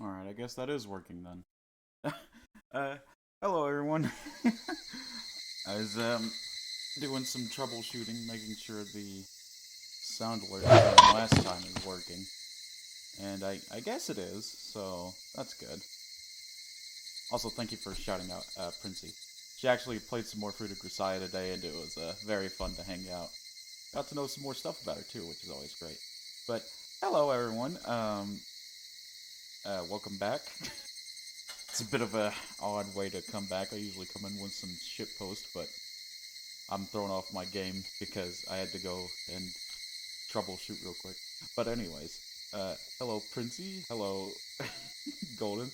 Alright, I guess that is working then. uh, hello everyone. I was doing some troubleshooting, making sure the sound alert from last time is working. And I guess it is, so that's good. Also, thank you for shouting out Princey. She actually played some more Fruit of Grisaya today, and it was very fun to hang out. Got to know some more stuff about her too, which is always great. But hello everyone. Welcome back. It's a bit of a odd way to come back. I usually come in with some shit post, but I'm throwing off my game because I had to go and troubleshoot real quick. But anyways, hello Princey, hello Golden.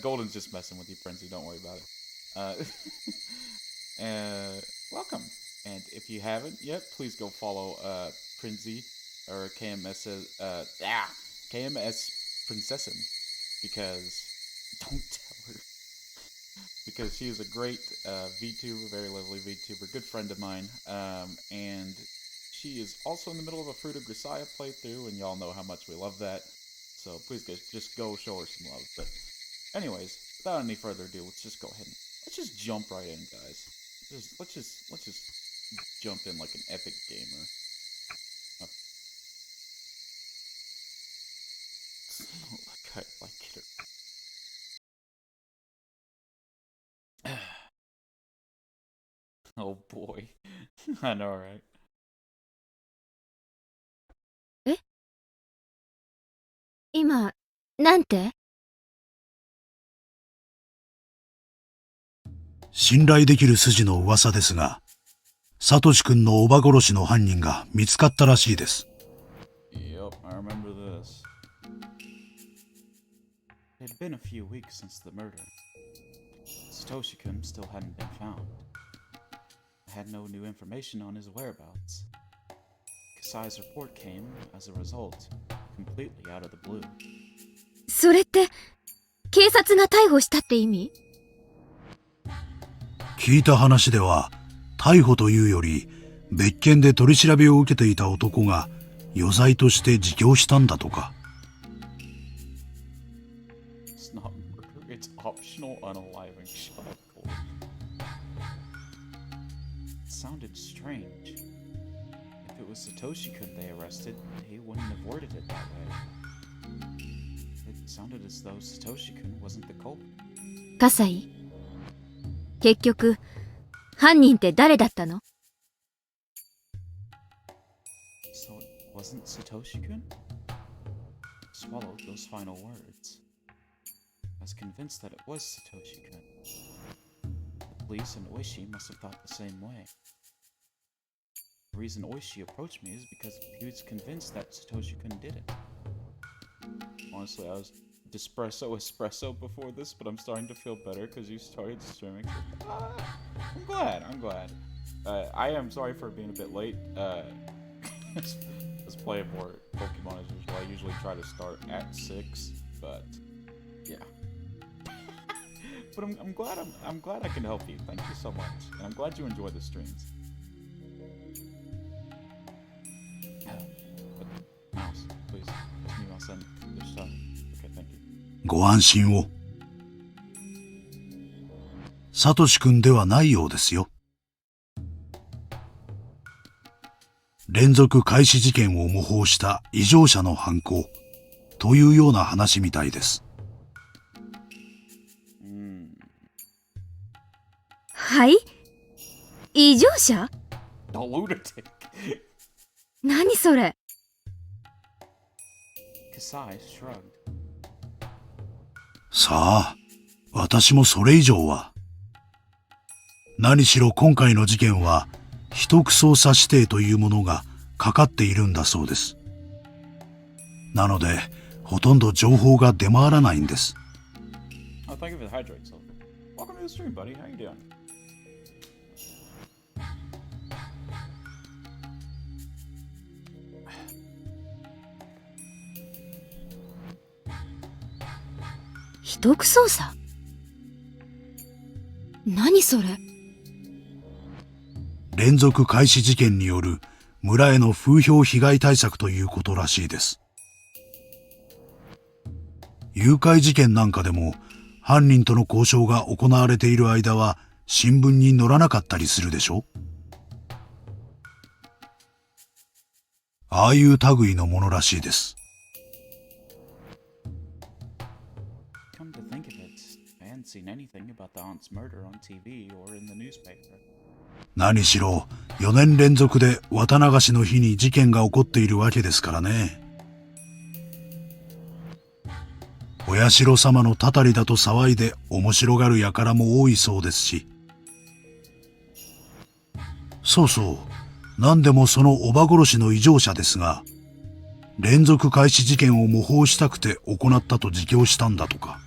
Golden's just messing with you, Princey. Don't worry about it. Welcome. And if you haven't yet, please go follow Princey or KMS Princessin, because don't tell her, because she is a great VTuber, very lovely VTuber, good friend of mine, and she is also in the middle of a Fruit of Grisaya playthrough, and y'all know how much we love that. So please just go show her some love. But anyways, without any further ado, let's just go ahead and let's just jump right in, guys. Let's just jump in like an epic gamer. It's not like I like it. Oh boy. I know, right? え、今、なんて？信頼できる筋の噂ですが、サトシ君の叔母殺しの犯人が見つかったらしいです。Yep, I remember this. It had been a few weeks since the murder. Satoshi-kun still hadn't been found. I had no new information on his whereabouts. Kasai's report came, as a result, completely out of the blue. それって、警察が逮捕したって意味？聞いた話では、逮捕というより、別件で取り調べを受けていた男が余罪として自供したんだとか。It's not murder, it's optional unaliving. Shut up, Cole. It sounded strange. If it was Satoshi-kun they arrested, they wouldn't have worded it that way. It sounded as though Satoshi-kun wasn't the culprit. 葛西、結局、犯人って誰だったの？ So it wasn't Satoshi-kun? Swallowed those final words. I was convinced that it was Satoshi-kun. The police and Oishi must have thought the same way. The reason Oishi approached me is because he was convinced that Satoshi-kun did it. Honestly, I was espresso before this, but I'm starting to feel better because you started streaming. I'm glad. I am sorry for being a bit late. Let's play more Pokemon as usual. I usually try to start at 6, but yeah. But I'm glad I can help you. Thank you so much, and I'm glad you enjoy the streams. But mouse, please, sumimasen. Okay, thank you. ご安心を。サトシ君ではないようですよ。連続開始事件を模倣した異常者の犯行というような話みたいです。はい？異常者？ A lunatic. 何それ？ Kasai shrugged. さあ、私もそれ以上は。何しろ今回の事件は、秘匿捜査指定というものがかかっているんだそうです。なので、ほとんど情報が出回らないんです。Oh, thank you for the hydrate, so. Welcome to the stream, buddy. How you doing? 秘匿捜査？何それ？連続開始事件による村への風評被害対策ということらしいです。誘拐事件なんかでも犯人との交渉が行われている間は新聞に載らなかったりするでしょ。ああいう類のものらしいです。Come to think of it, I hadn't seen anything about the aunt's murder on TV or in the newspaper. 何しろ4年連続で綿流しの日に事件が起こっているわけですからね。お社様のたたりだと騒いで面白がる輩も多いそうですし。そうそう、何でもそのおば殺しの異常者ですが、連続開始事件を模倣したくて行ったと自供したんだとか。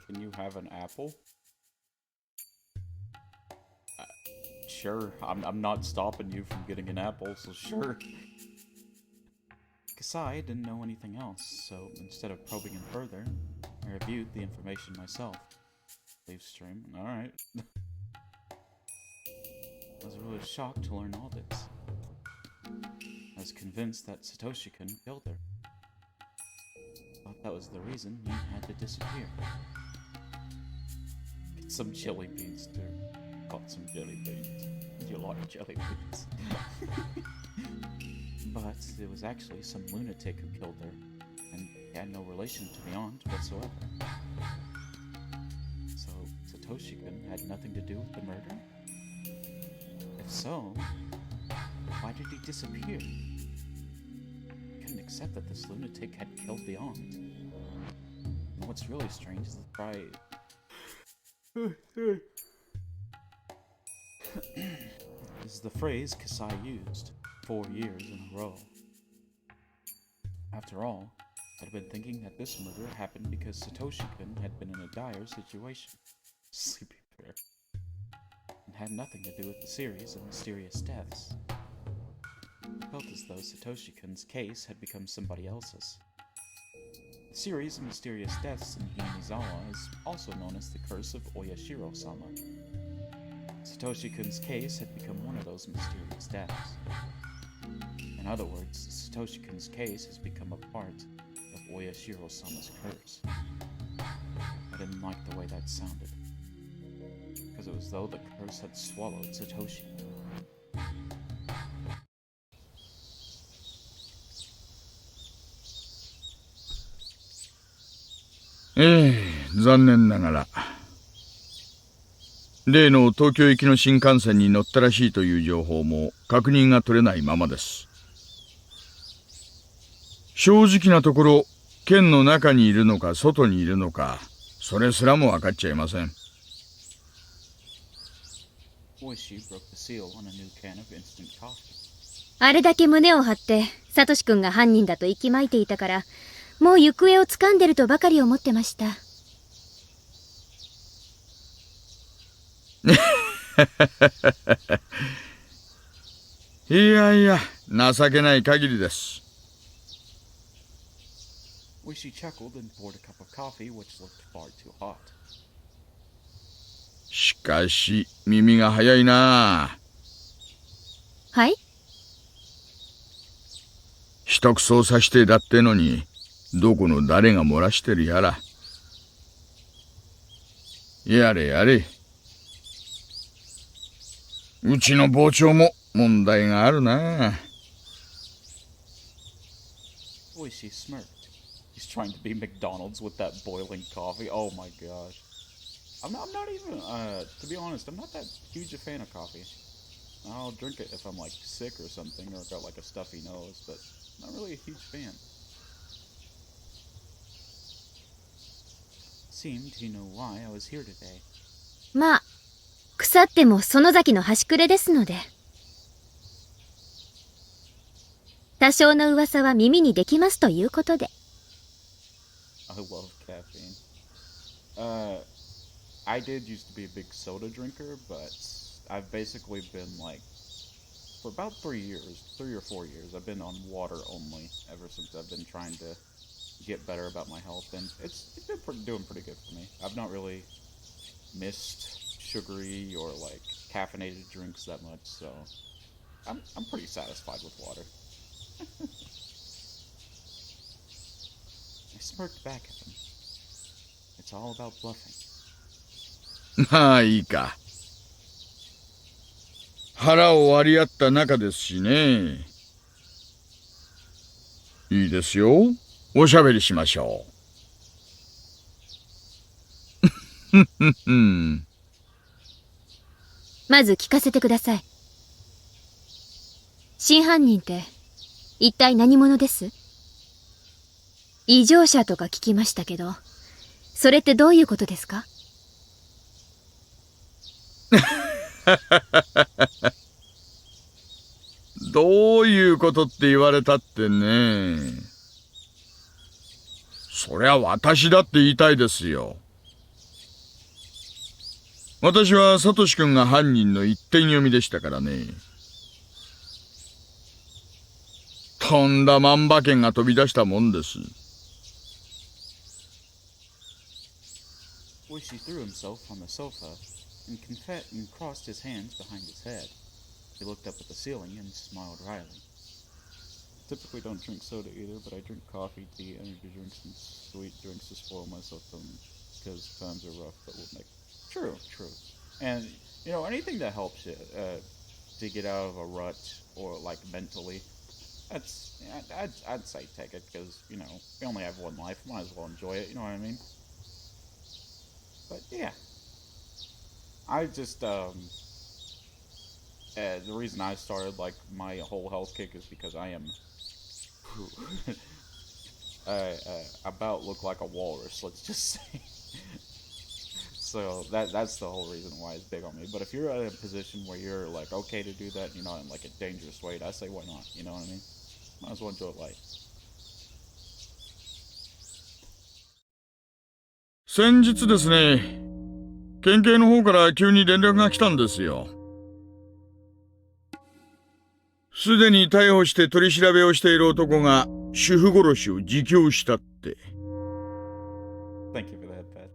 Can you have an apple? Sure, I'm not stopping you from getting an apple, so sure. Kasai didn't know anything else, so instead of probing him further, I reviewed the information myself. Leave stream, alright. I was really shocked to learn all this. I was convinced that Satoshi-kun killed her. Thought that was the reason he had to disappear. Get some jelly beans, dude. Got some jelly beans. You like jelly beans. But it was actually some lunatic who killed her, and he had no relation to the aunt whatsoever. So, Satoshi-kun had nothing to do with the murder? If so, why did he disappear? I couldn't accept that this lunatic had killed the aunt. And what's really strange is the phrase Kasai used 4 years in a row. After all, I'd been thinking that this murder happened because Satoshi-kun had been in a dire situation, sleepy bear, and had nothing to do with the series of mysterious deaths. It felt as though Satoshi-kun's case had become somebody else's. The series of mysterious deaths in Hinamizawa is also known as the Curse of Oyashiro-sama. Satoshi-kun's case had become one of those mysterious deaths. In other words, Satoshi-kun's case has become a part of Oyashiro-sama's curse. I didn't like the way that sounded, because it was as though the curse had swallowed Satoshi. 残念ながら例の東京行きの新幹線に乗ったらしいという情報も確認が取れないままです。正直なところ県の中にいるのか外にいるのかそれすらも分かっちゃいません。あれだけ胸を張ってサトシ君が犯人だと息巻いていたからもう行方をつかんでるとばかり思ってました。いやいや情けない限りです。しかし耳が早いな。はい？秘匿捜査指定だってのにどこの誰が漏らしてるやら。やれやれ。うちの傍聴も問題があるな。Oishi smirked. He's trying to be McDonald's with that boiling coffee. Oh my gosh. I'm not even, to be honest, I'm not that huge a fan of coffee. I'll drink it if I'm like sick or something or got like a stuffy nose, but I'm not really a huge fan. Seemed he knew why I was here today. まあ腐っても園崎の端くれですので多少の噂は耳にできますということで。 I love caffeine. I did used to be a big soda drinker, but I've basically been like for about 3 or 4 years I've been on water only ever since I've been trying to get better about my health, and it's been doing pretty good for me. I've not really missed sugary or like caffeinated drinks that much, so I'm pretty satisfied with water. I smirked back at him. It's all about bluffing. まあいいか。腹を割り合った仲ですしね。いいですよ。おしゃべりしましょう。まず聞かせてください。真犯人って一体何者です？異常者とか聞きましたけど、それってどういうことですか？どういうことって言われたってね。そりゃ私だって言いたいですよ。私はサトシ君が犯人の一点読みでしたからね。とんだ万馬券が飛び出したもんです。Oishi threw himself on the sofa and crossed his hands behind his head. He looked up at the ceiling and smiled wryly. Typically don't drink soda either, but I drink coffee, tea, energy drinks, and sweet drinks to spoil myself because times are rough, but we'll make... True. And, you know, anything that helps you to get out of a rut or, like, mentally, that's... I'd say take it, because, you know, we only have one life, might as well enjoy it, you know what I mean? But, yeah. I just, the reason I started, like, my whole health kick is because I am... about look like a walrus, let's just say. So that's the whole reason why it's big on me. But if you're in a position where you're like okay to do that, you're not in like a dangerous way, I say why not? You know what I mean? Might as well enjoy life. 先日ですね、県警の方から急に連絡が来たんですよ。すでに逮捕して取り調べをしている男が主婦殺しを自供したって。Thank you for that, Pat.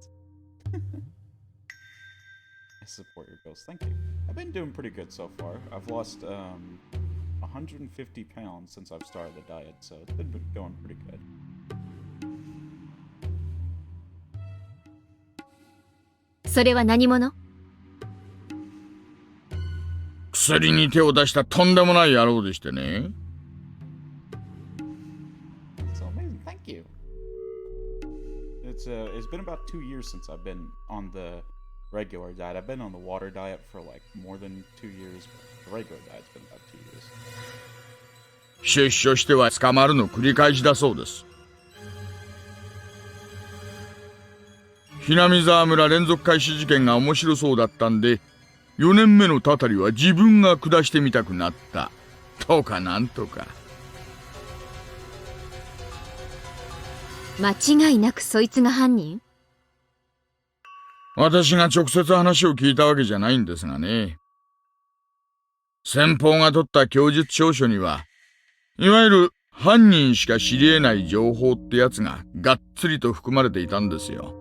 I support your goals. Thank you. I've been doing pretty good so far. I've lost 150 pounds since I've started the diet, so it's been going pretty good. それは何者？薬に手を出したとんでもない野郎でしてね。So amazing. Thank you. It's been about 2 years since I've been on the regular diet. I've been on the water diet for like more than 2 years, but the regular diet's been about 2 years. 出所しては捕まるの繰り返しだそうです。ひなみ沢村連続開始事件が面白そうだったんで、4年目のたたりは自分が下してみたくなった。とかなんとか。間違いなくそいつが犯人？私が直接話を聞いたわけじゃないんですがね。先方が取った供述調書には、いわゆる犯人しか知り得ない情報ってやつががっつりと含まれていたんですよ。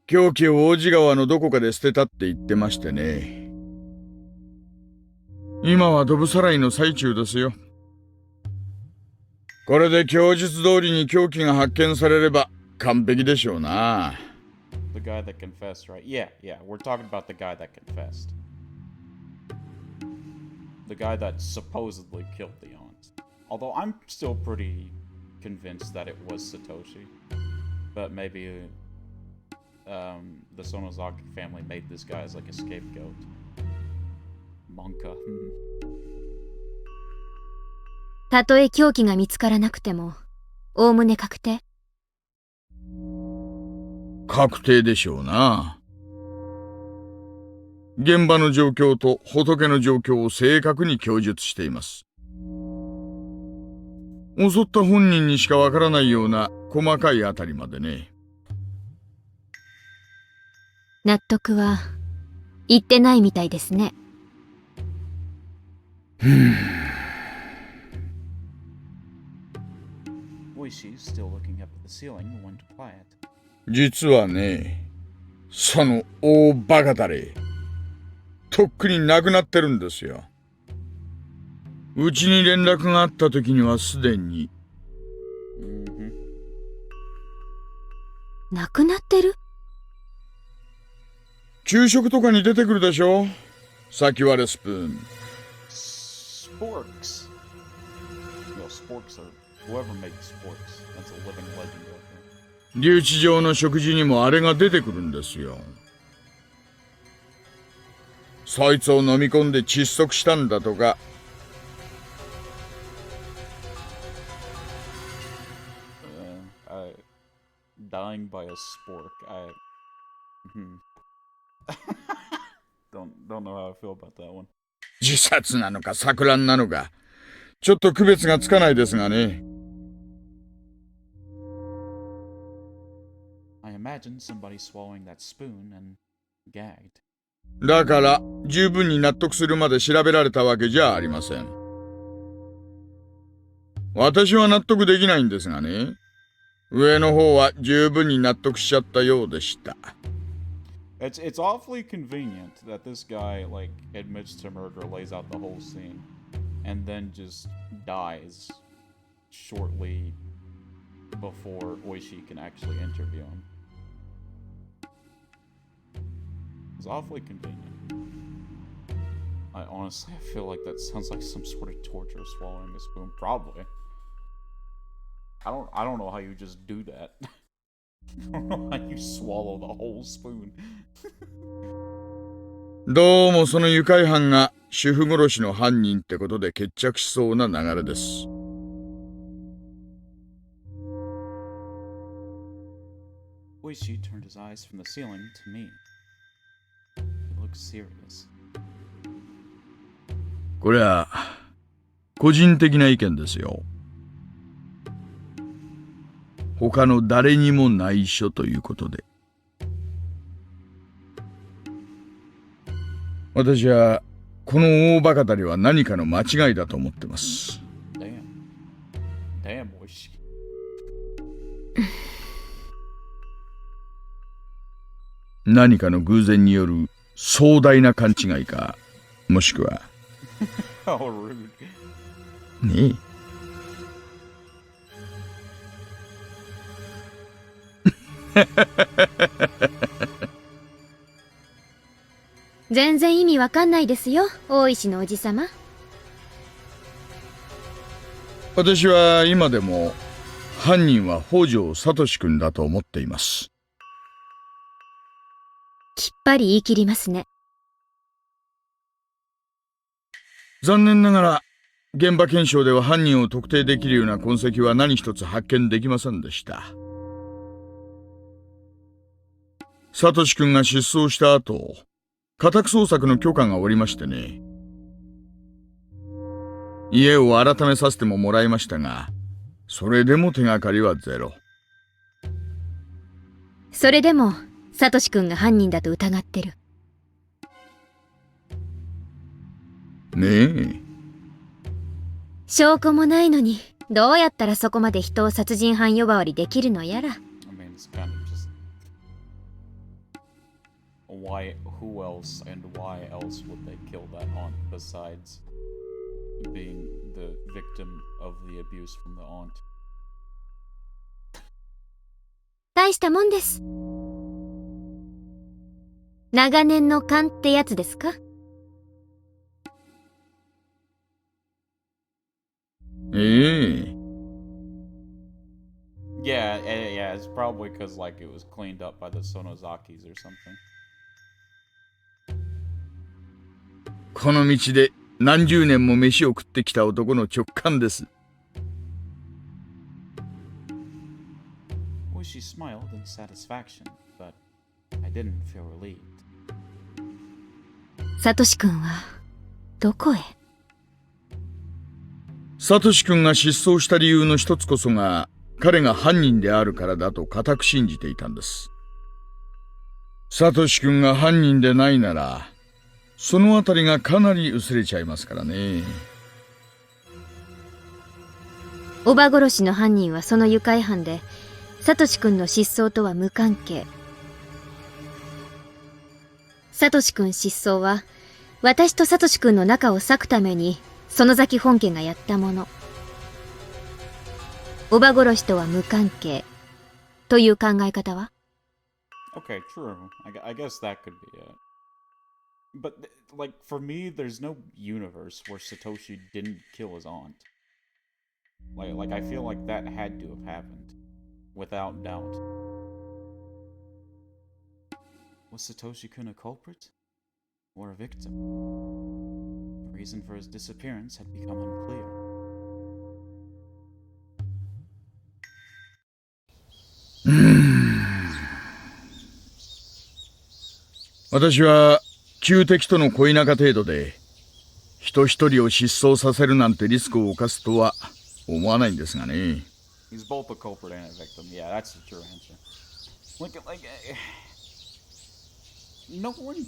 凶器を王子川のどこかで捨てたって言ってましてね。今はドブさらいの最中ですよ。これで供述通りに凶器が発見されれば完璧でしょうな。The guy that confessed, right? Yeah, we're talking about the guy that confessed. The guy that supposedly killed the aunt. Although I'm still pretty convinced that it was Satoshi. But maybe the Sonozaki family made this guy as like a scapegoat. Monka. たとえ凶器が見つからなくても、おおむね確定？確定でしょうな。現場の状況と仏の状況を正確に供述しています。襲った本人にしかわからないような細かいあたりまでね。納得はいってないみたいですね。Oishi's still looking up at the ceiling and went quiet. 実はね、その大バカだれ。とっくに亡くなってるんですよ。うちに連絡があった時にはすでに。亡くなってる？給食とかに出てくるでしょ、先割れスプーン。Sporks. No, sporks are whoever makes sporks. That's a living legend right there. 留置場の食事にもあれが出てくるんですよ。そいつを飲み込んで窒息したんだとか。Dying by a spork. Don't know how I feel about that one. 自殺なのか錯乱なのか、ちょっと区別がつかないですがね。I imagine somebody swallowing that spoon and gagged. だから十分に納得するまで調べられたわけじゃありません。私は納得できないんですがね。上の方は十分に納得しちゃったようでした。It's awfully convenient that this guy like admits to murder, lays out the whole scene, and then just dies shortly before Oishi can actually interview him. It's awfully convenient. I honestly feel like that sounds like some sort of torture, swallowing a spoon. Probably. I don't know how you just do that. I don't know how you swallow the whole spoon. どうもその愉快犯が主婦殺しの犯人ってことで決着しそうな流れです。Oishi turned his eyes from the ceiling to me. He looked serious. これは個人的な意見ですよ。他の誰にも内緒ということで。私はこの大バカたりは何かの間違いだと思ってます。Damn, Oishi. 何かの偶然による壮大な勘違いか、もしくは。How rude. ねえ。全然意味わかんないですよ、大石のおじさま。私は今でも犯人は北条聡君だと思っています。きっぱり言い切りますね。残念ながら現場検証では犯人を特定できるような痕跡は何一つ発見できませんでした。聡君が失踪した後、家宅捜索の許可が下りましてね。家を改めさせてもらいましたが、それでも手がかりはゼロ。それでもサトシ君が犯人だと疑ってる。ねえ。証拠もないのにどうやったらそこまで人を殺人犯呼ばわりできるのやら。It's kind of just who else and why else would they kill that aunt besides being the victim of the abuse from the aunt? 大したもんです。長年の勘ってやつですか？ええ。Yeah, it's probably because like it was cleaned up by the Sonozakis or something. この道で何十年も飯を食ってきた男の直感です。She smiled in satisfaction, but I didn't feel relieved. サトシ君はどこへ？サトシ君が失踪した理由の一つこそが彼が犯人であるからだと固く信じていたんです。サトシ君が犯人でないならそのあたりがかなり薄れちゃいますからね。おば殺しの犯人はその愉快犯でサトシ君の失踪とは無関係。サトシ君失踪は、私とサトシ君の仲を裂くために、園崎本家がやったもの。叔母殺しとは無関係。という考え方は？ Okay, true. I guess that could be it. But, like, for me, there's no universe where Satoshi didn't kill his aunt. Like I feel like that had to have happened. Without doubt. Was Satoshi-kun a culprit? Or a victim? The reason for his disappearance had become unclear. 私は旧敵との恋仲程度で人一人を失踪させるなんてリスクを冒すとは思わないんですがね。He's both a culprit and a victim. Yeah, that's the true answer. No one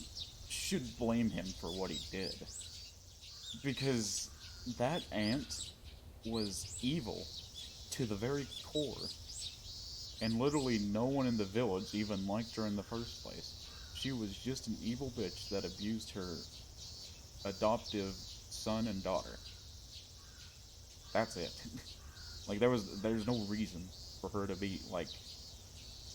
should blame him for what he did. Because that aunt was evil to the very core. And literally no one in the village even liked her in the first place. She was just an evil bitch that abused her adoptive son and daughter. That's it. Like there's no reason for her to be like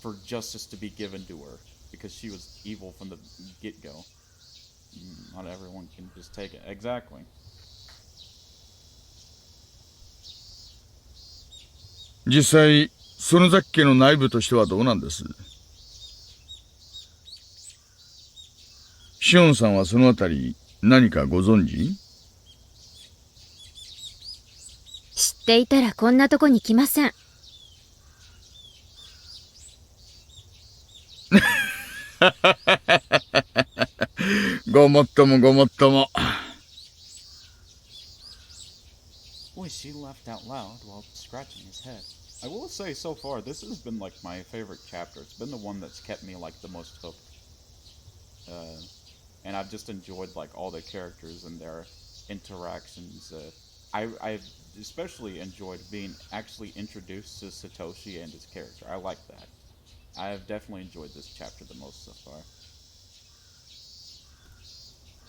for justice to be given to her because she was evil from the get-go. Not everyone can just take it. Exactly. 実際園崎家の内部としてはどうなんです？シオンさんはそのあたり何かご存知？知っていたらこんなとこに来ません。ごもっともごもっとも。Boy, she laughed out loud while scratching his head. I will say, so far, this has been like my favorite chapter. It's been the one that's kept me like the most hooked. And I've just enjoyed like all the characters and their interactions. I've especially enjoyed being actually introduced to Satoshi and his character. I like that. I have definitely enjoyed this chapter the most so far.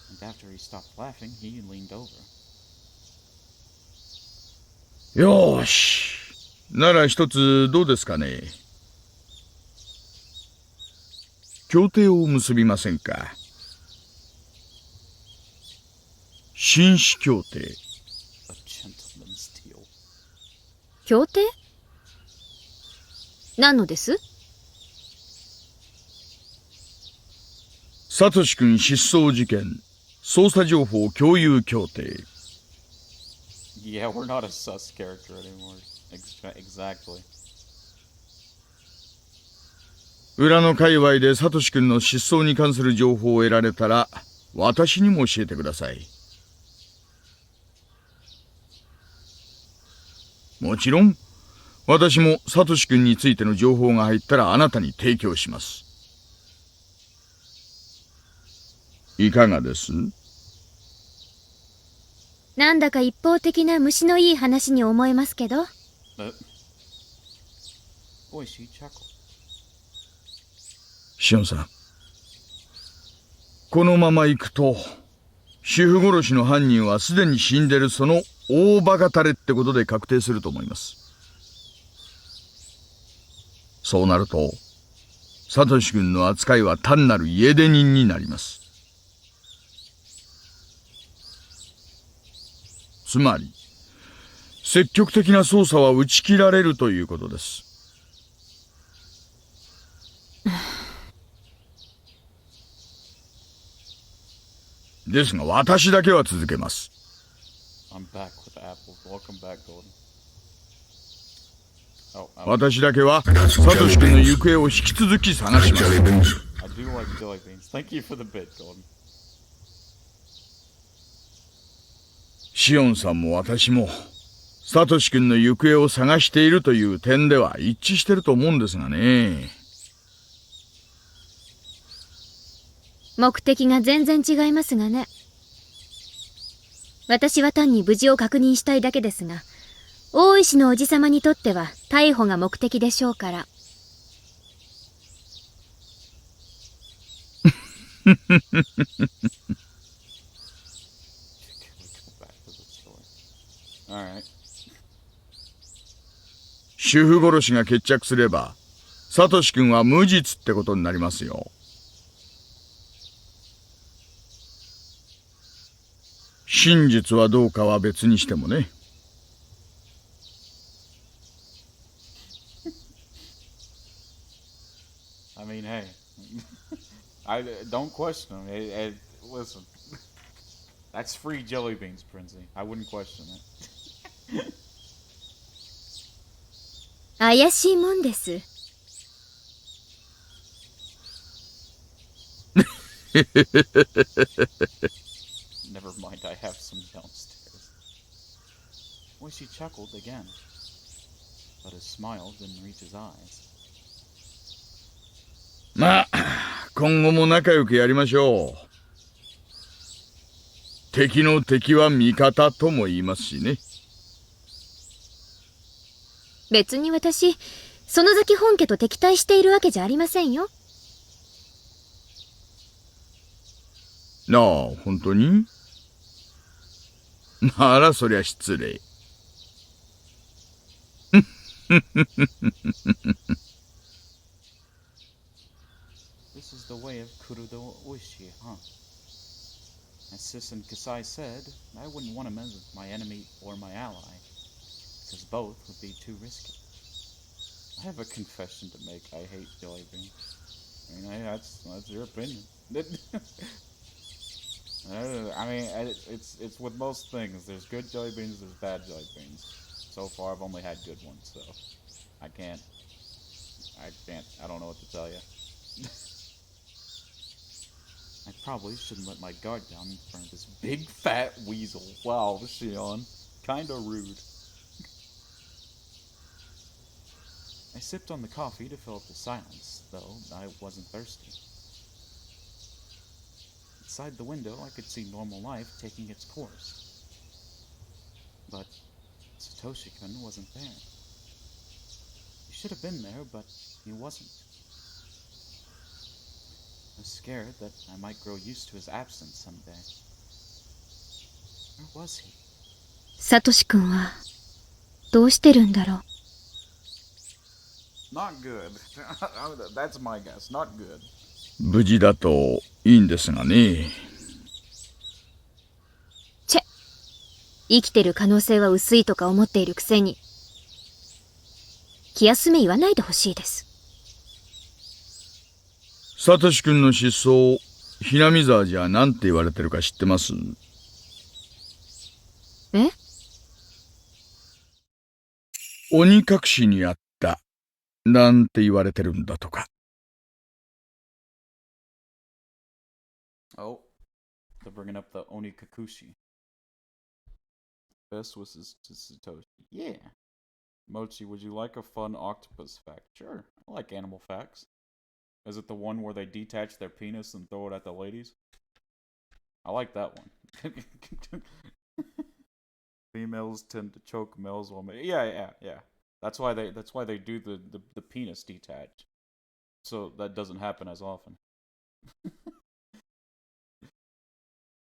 And after he stopped laughing, he leaned over. よーし。なら一つどうですかね。協定を結びませんか。紳士協定。A gentleman's deal. 協定？何のです？サトシ君失踪事件捜査情報共有協定。Yeah, we're not a sus character anymore. Exactly. 裏の界隈でサトシ君の失踪に関する情報を得られたら私にも教えてください。もちろん私もサトシ君についての情報が入ったらあなたに提供します。いかがです？なんだか一方的な虫のいい話に思えますけど。Boy, she chuckled. シオンさん、このまま行くと主婦殺しの犯人はすでに死んでるその大バカタレってことで確定すると思います。そうなるとサトシ君の扱いは単なる家出人になります。つまり積極的な捜査は打ち切られるということです。ですが私だけは続けます。I'm back with apples. Welcome back, Golden. 私だけはサトシ君の行方を引き続き探します。I do like jelly beans. Thank you for the bit, Golden. シオンさんも私もサトシ君の行方を探しているという点では一致してると思うんですがね。目的が全然違いますがね。私は単に無事を確認したいだけですが、大石のおじさまにとっては逮捕が目的でしょうから。Go back to the story. Alright. 主婦殺しが決着すれば、サトシ君は無実ってことになりますよ。真実はどうかは別にしてもね。I mean, hey. I don't question him. Listen. That's free jelly beans, Princey. I wouldn't question it. 怪しいもんです。Never mind, I have some downstairs. Well, she chuckled again, but his smile didn't reach his eyes. まあ、今後も仲良くやりましょう。敵の敵は味方とも言いますしね。別に私、園崎本家と敵対しているわけじゃありませんよ。なあ、本当に？ならそりゃ失礼。This is the way of Kurudo Oishi, huh? As Sis and Kasai said, I wouldn't want him as my enemy or my ally, because both would be too risky. I have a confession to make. I hate jelly beans. I mean, that's your opinion. I mean, it's with most things. There's good jelly beans, there's bad jelly beans. So far, I've only had good ones, so I don't know what to tell you. I probably shouldn't let my guard down in front of this big fat weasel. Wow, Shion. Kinda rude. I sipped on the coffee to fill up the silence, though I wasn't thirsty. Inside the window, I could see normal life taking its course. But Satoshi-kun wasn't there. He should have been there, but he wasn't. I was scared that I might grow used to his absence someday. Where was he? サトシ君はどうしてるんだろう。Not good. That's my guess. Not good. 無事だといいんですがね。チェ、生きてる可能性は薄いとか思っているくせに、気休め言わないでほしいです。サトシ君の失踪、ひなみ沢じゃなんて言われてるか知ってます？え？鬼隠しにあった、なんて言われてるんだとか。Oh, they're bringing up the Oni Kakushi. Best wishes to Satoshi. Yeah. Mochi, would you like a fun octopus fact? Sure, I like animal facts. Is it the one where they detach their penis and throw it at the ladies? I like that one. Females tend to choke males while yeah. That's why they do the penis detach. So that doesn't happen as often.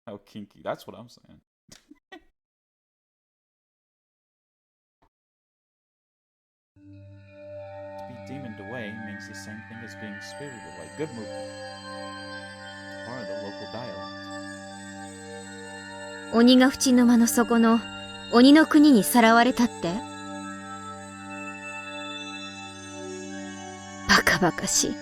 How kinky. That's what I'm saying. To be demoned away means the same thing as being spirited away. Good movie. It's part of the local dialect. 鬼が淵の間の底の鬼の国にさらわれたって？バカバカしい。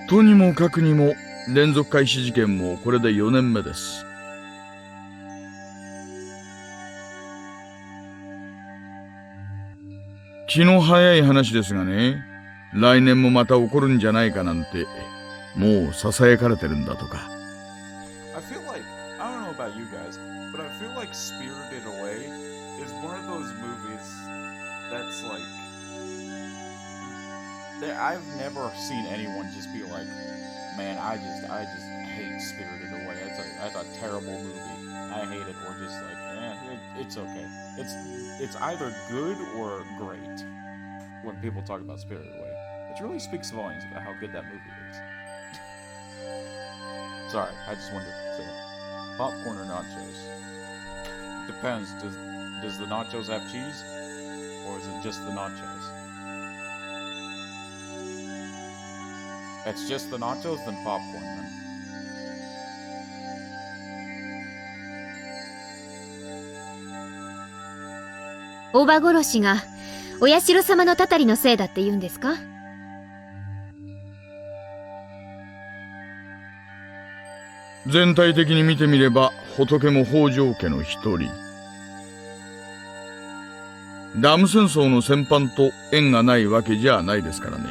とにもかくにも連続開始事件もこれで4年目です。気の早い話ですがね、来年もまた起こるんじゃないかなんて、もうささやかれてるんだとか。I feel like, I don't know about you guys, but I feel like Spirited Away is one of those movies that's like, I've never seen anyone just be like, man, I just hate Spirited Away. That's a terrible movie. I hate it, or just like, it's okay. It's either good or great when people talk about Spirited Away. Which really speaks volumes about how good that movie is. Sorry, I just wanted to say it. Popcorn or nachos? Depends. Does the nachos have cheese? Or is it just the nachos? If it's just the nachos, then popcorn then. おば殺しがお社様のたたりのせいだって言うんですか？全体的に見てみれば仏も北条家の一人。ダム戦争の戦犯と縁がないわけじゃないですからね。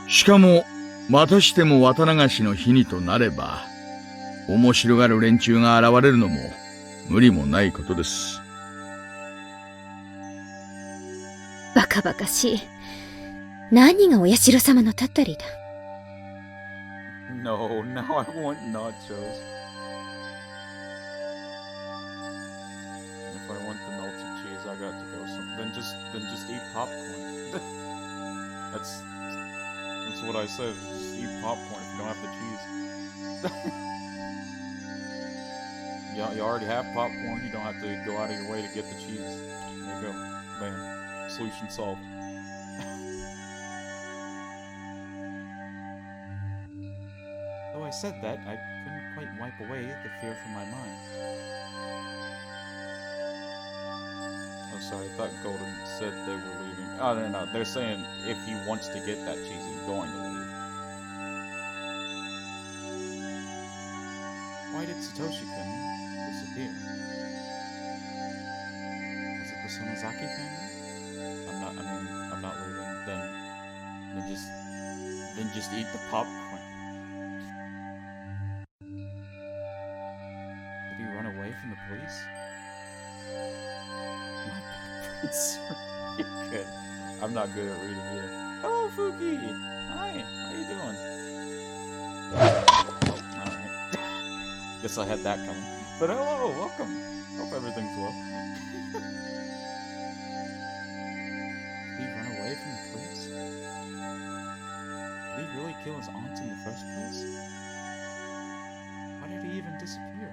しかもまたしても綿流しの日にとなれば面白がる連中が現れるのも無理もないことです。バカバカしい。何がお社様のたたりだ。No, now I want nachos. If I want the melted cheese, I got to go some. Then just eat popcorn. That's what I said. Just eat popcorn if you don't have the cheese. You already have popcorn. You don't have to go out of your way to get the cheese. There you go. Bam. Solution solved. Though I said that, I couldn't quite wipe away the fear from my mind. Oh, sorry, I thought Golden said they were leaving. Oh, no, they're saying if he wants to get that cheese, he's going to leave. Why did Satoshi-kun disappear? Was it the Sonozaki family? I'm not leaving. Then just eat the popcorn. Did he run away from the police? My prince. You're good. I'm not good at reading either. Hello, Fuki. Hi. How you doing? Alright. Guess I had that coming. But hello, welcome. Hope everything's well. Did he run away from the police? Did he really kill his aunt in the first place? Why did he even disappear?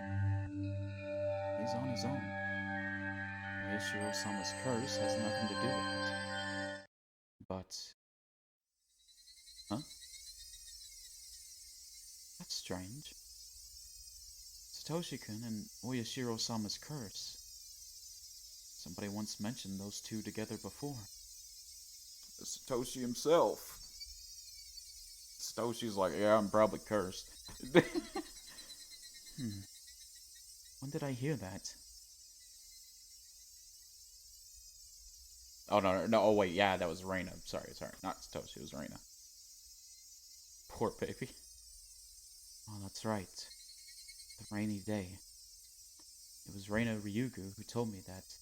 He's on his own. Oishiro-sama's curse has nothing to do with it. But... Huh? That's strange. Satoshi-kun and Oyashiro-sama's curse. Somebody once mentioned those two together before. Satoshi himself. Satoshi's like, yeah, I'm probably cursed. When did I hear that? Oh, no, oh wait, yeah, that was Reina. Sorry, not Satoshi, it was Reina. Poor baby. Oh, that's right. The rainy day. It was Reina Ryugu who told me that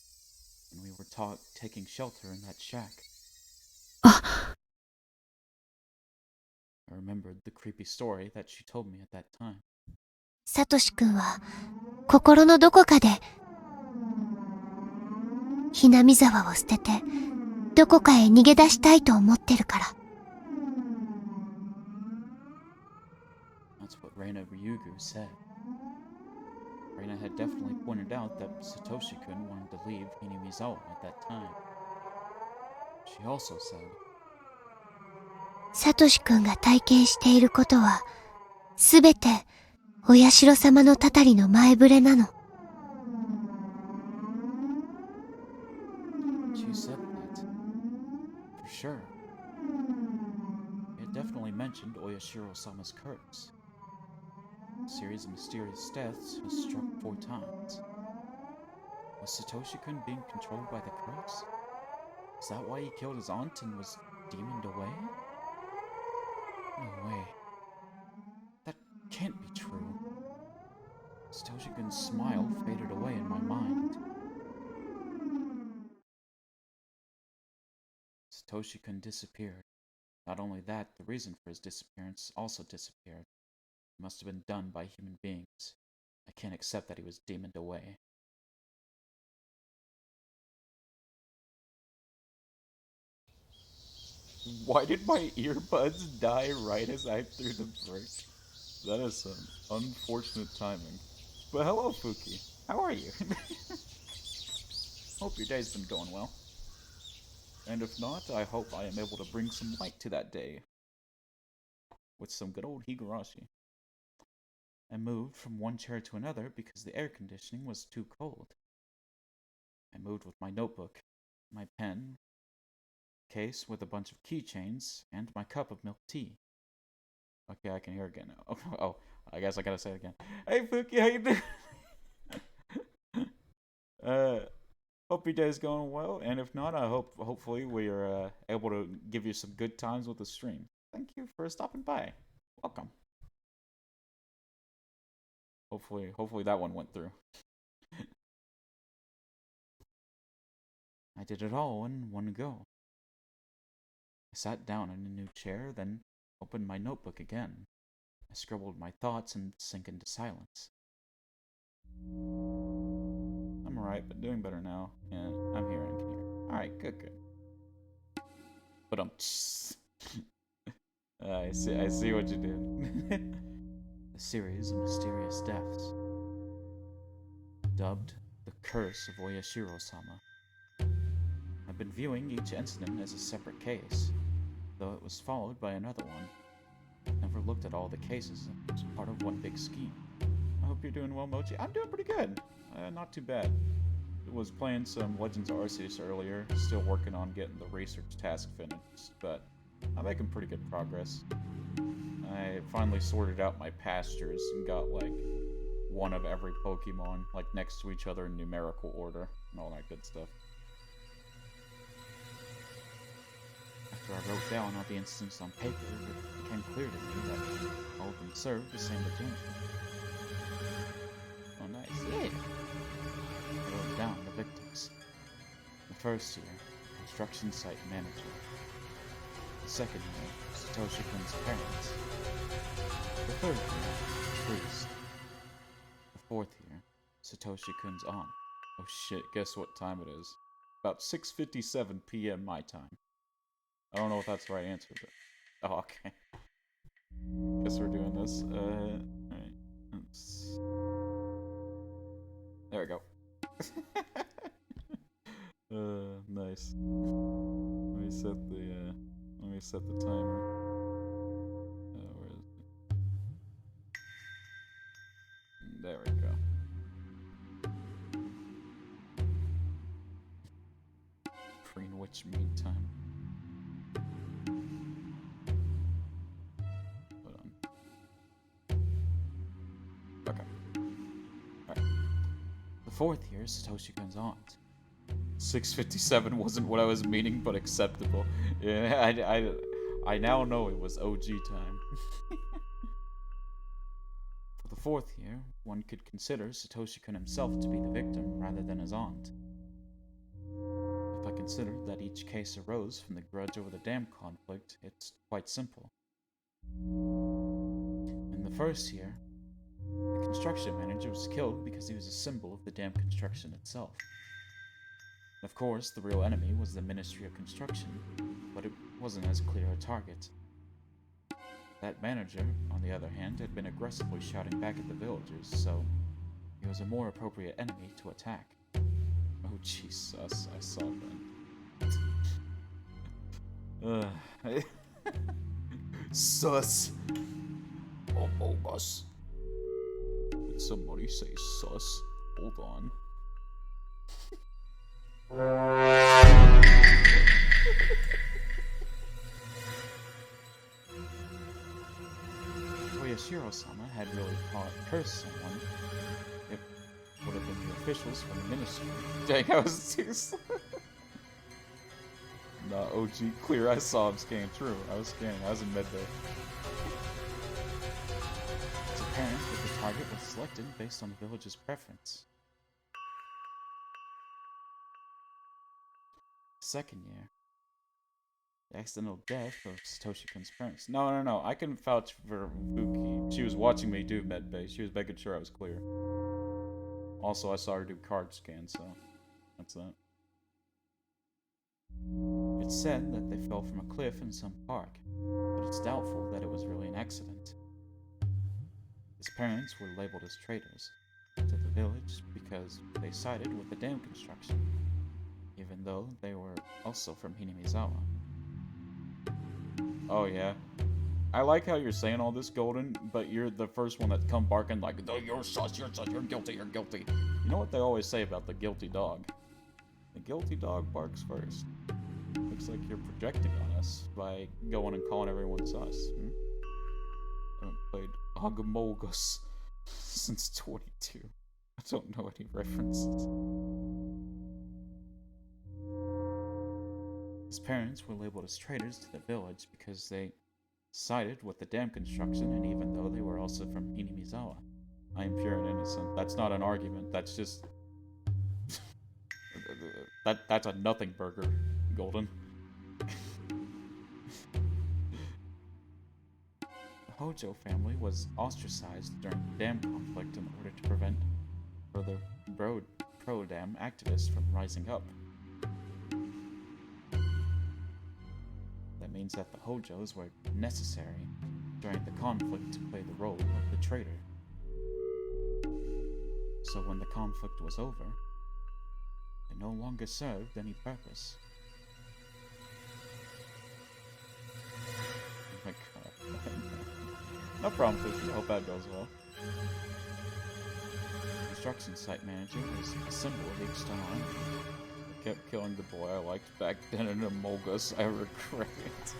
when we were taking shelter in that shack. I remembered the creepy story that she told me at that time. サトシ君は心のどこかでひなみ沢を捨ててどこかへ逃げ出したいと思ってるから。That's what Reina Ryugu said. Reina had definitely pointed out that Satoshi-kun wanted to leave Hinamizawa at that time. She also said, サトシ君が体験していることはすべてお社様のたたりの前触れなの。She said that. For sure. It definitely mentioned Oyashiro-sama's curse. A series of mysterious deaths has struck 4 times. Was Satoshi-kun being controlled by the curse? Is that why he killed his aunt and was demoned away? No way. That can't be true. Satoshi-kun's smile faded away in my mind. Satoshi-kun disappeared. Not only that, the reason for his disappearance also disappeared. It must have been done by human beings. I can't accept that he was demoned away. Why did my earbuds die right as I threw the brick? That is some unfortunate timing. But hello, Fuki. How are you? Hope your day's been going well. And if not, I hope I am able to bring some light to that day. With some good old Higurashi. I moved from one chair to another because the air conditioning was too cold. I moved with my notebook, my pen, case with a bunch of keychains, and my cup of milk tea. Okay, I can hear again now. Oh, I guess I gotta say it again. Hey, Fuki, how you doing? Hope your day's going well, and if not, hopefully we are able to give you some good times with the stream. Thank you for stopping by. Welcome. Hopefully that one went through. I did it all in one go. I sat down in a new chair, then opened my notebook again. I scribbled my thoughts and sank into silence. I'm alright, but doing better now, and I'm here and here. Alright, good. But I see what you did. A series of mysterious deaths, dubbed the Curse of Oyashiro-sama. I've been viewing each incident as a separate case, though it was followed by another one. I've never looked at all the cases as part of one big scheme. I hope you're doing well, Mochi. I'm doing pretty good. Not too bad. I was playing some Legends Arceus earlier, still working on getting the research task finished, but I'm making pretty good progress. I finally sorted out my pastures and got, like, one of every Pokemon, like, next to each other in numerical order, and all that good stuff. After I wrote down all the incidents on paper, it became clear to me that all of them served the same agenda. Oh, nice. Yeah. I wrote down the victims. The first year, construction site manager. The second year, Satoshi-kun's parents. The third year, priest. The fourth year, Satoshi-kun's aunt. Oh shit, guess what time it is? About 6:57 p.m. my time. I don't know if that's the right answer, but... Oh, okay. Guess we're doing this. Alright. There we go. Nice. Let me set the timer. Where is it? There we go. Greenwich Mean Time. Hold on. Okay. Alright. The fourth year is Satoshi-kun's aunt. 6:57 wasn't what I was meaning, but acceptable. Yeah, I now know it was OG time. For the fourth year, one could consider Satoshi-kun himself to be the victim rather than his aunt. If I considered that each case arose from the grudge over the dam conflict, it's quite simple. In the first year, the construction manager was killed because he was a symbol of the dam construction itself. Of course, the real enemy was the Ministry of Construction, but it wasn't as clear a target. That manager, on the other hand, had been aggressively shouting back at the villagers, so he was a more appropriate enemy to attack. Oh Jesus, I saw that. Sus. Among Us. Did somebody say sus? Hold on. Oyashiro-sama had really cursed someone. It would have been the officials from the ministry. Dang, I was too slow. Nah, OG clear. I saw him scanning through. I was scanning. I was in medbay. It's apparent that the target was selected based on the village's preference. Second year. The accidental death of Satoshi-kun's parents. No. I can vouch for Fuki. She was watching me do medbay. She was making sure I was clear. Also, I saw her do card scan, so that's that. It's said that they fell from a cliff in some park, but it's doubtful that it was really an accident. His parents were labeled as traitors to the village because they sided with the dam construction, even though they were also from Hinamizawa. Oh yeah. I like how you're saying all this, Golden, but you're the first one that come barking like, oh, you're sus, you're guilty, you're guilty. You know what they always say about the guilty dog? The guilty dog barks first. Looks like you're projecting on us by going and calling everyone sus. I haven't played Agamolgus since 22. I don't know any references. His parents were labeled as traitors to the village because they sided with the dam construction, and even though they were also from Hinamizawa. I am pure and innocent. That's not an argument, that's just... that's a nothing burger, Golden. The Hojo family was ostracized during the dam conflict in order to prevent further pro-dam activists from rising up. That means that the Hojos were necessary during the conflict to play the role of the traitor. So when the conflict was over, they no longer served any purpose. Oh my god. No problem, Fishy. I hope that goes well. The construction site manager was a symbol of the external enemy. Kept killing the boy I liked back then in Amolgus. I regret it.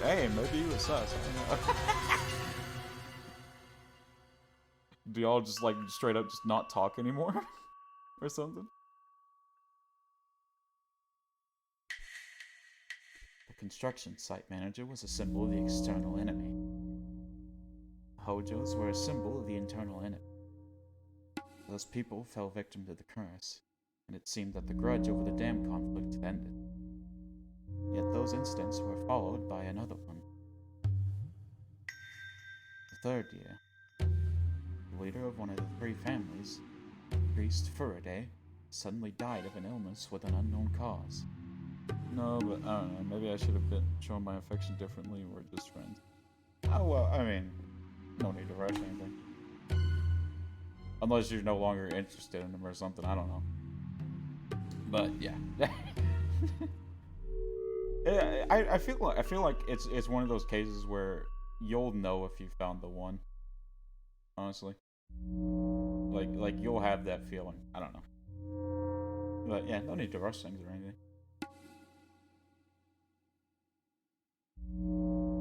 Hey, maybe he was sus. I don't know. Do y'all just like straight up just not talk anymore? Or something? The construction site manager was a symbol of the external enemy. The Hojos were a symbol of the internal enemy. Those people fell victim to the curse, and it seemed that the grudge over the dam conflict had ended. Yet those incidents were followed by another one. The third year, the leader of one of the three families, Priest Furaday, suddenly died of an illness with an unknown cause. No, but I don't know, maybe I should have shown my affection differently. We're just friends. Oh, well, I mean, no need to rush anything. Unless you're no longer interested in him or something, I don't know. But yeah. I feel like it's one of those cases where you'll know if you found the one. Honestly. Like you'll have that feeling. I don't know. But yeah, no need to rush things or anything.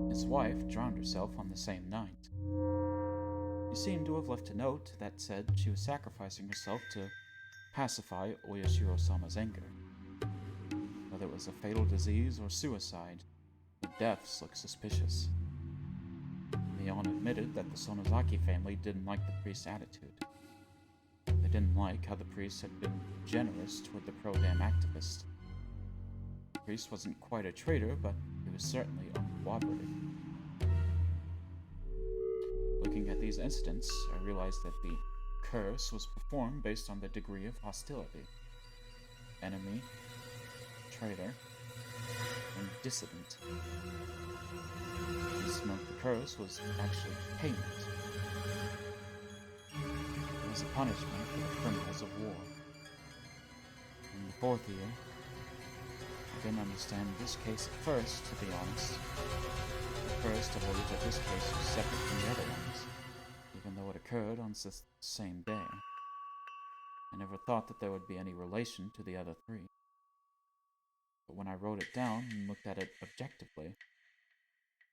His wife drowned herself on the same night. She seemed to have left a note that said she was sacrificing herself to pacify Oyashiro-sama's anger. Whether it was a fatal disease or suicide, the deaths looked suspicious. Mion admitted that the Sonozaki family didn't like the priest's attitude. They didn't like how the priest had been generous toward the pro-dam activist. The priest wasn't quite a traitor, but he was certainly uncooperative. Looking at these incidents, I realized that the curse was performed based on the degree of hostility. Enemy, traitor, and dissident. This meant the curse was actually payment. It was a punishment for the criminals of war. In the fourth year, I didn't understand this case at first, to be honest. At first, I believed that this case was separate from the other ones, even though it occurred on the same day. I never thought that there would be any relation to the other three. But when I wrote it down and looked at it objectively,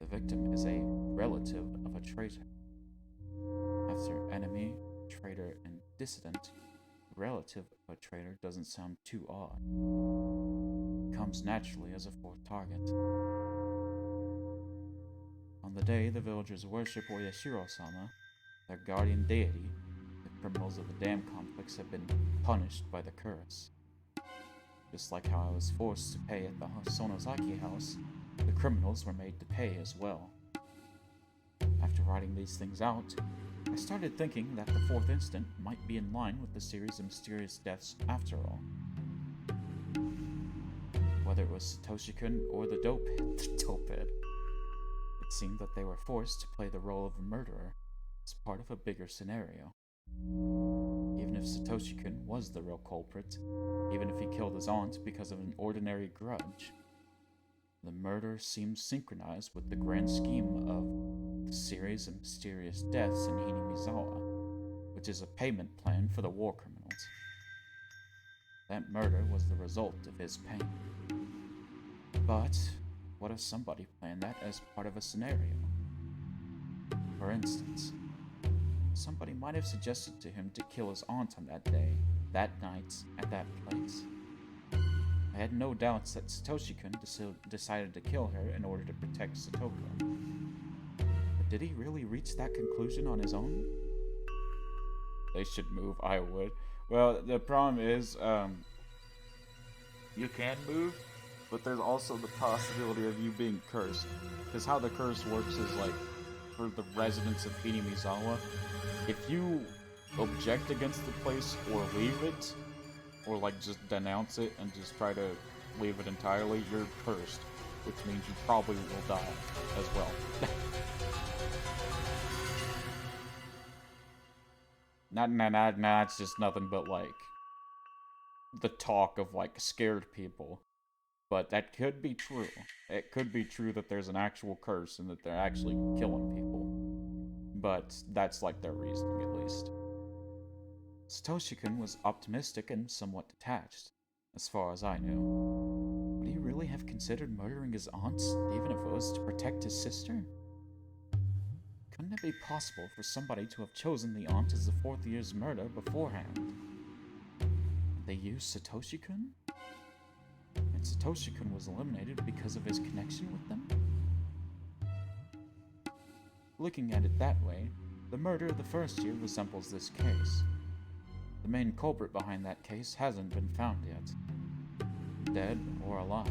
the victim is a relative of a traitor. After enemy, traitor, and dissident, relative of a traitor doesn't sound too odd. It comes naturally as a fourth target. On the day the villagers worship Oyashiro-sama, their guardian deity, the criminals of the dam complex have been punished by the curse. Just like how I was forced to pay at the Sonozaki house, the criminals were made to pay as well. After writing these things out, I started thinking that the fourth incident might be in line with the series of mysterious deaths after all. Whether it was Satoshi-kun or the dopehead, it seemed that they were forced to play the role of a murderer as part of a bigger scenario. Even if Satoshi-kun was the real culprit, even if he killed his aunt because of an ordinary grudge, the murder seemed synchronized with the grand scheme of the series of mysterious deaths in Hinamizawa, which is a payment plan for the war criminals. That murder was the result of his pain. But what if somebody planned that as part of a scenario? For instance, somebody might have suggested to him to kill his aunt on that day, that night, at that place. I had no doubts that Satoshi-kun decided to kill her in order to protect Satoko. But did he really reach that conclusion on his own? They should move, I would. Well, the problem is, you can move, but there's also the possibility of you being cursed. Because how the curse works is like, for the residents of Hinamizawa, if you object against the place or leave it, or like just denounce it and just try to leave it entirely, you're cursed. Which means you probably will die as well. It's just nothing but like the talk of like scared people. But that could be true. It could be true that there's an actual curse and that they're actually killing people. But that's like their reasoning, at least. Satoshi-kun was optimistic and somewhat detached, as far as I knew. Would he really have considered murdering his aunts, even if it was to protect his sister? Couldn't it be possible for somebody to have chosen the aunt as the fourth year's murder beforehand? They used Satoshi-kun? And Satoshi-kun was eliminated because of his connection with them? Looking at it that way, the murder of the first year resembles this case. The main culprit behind that case hasn't been found yet, dead or alive.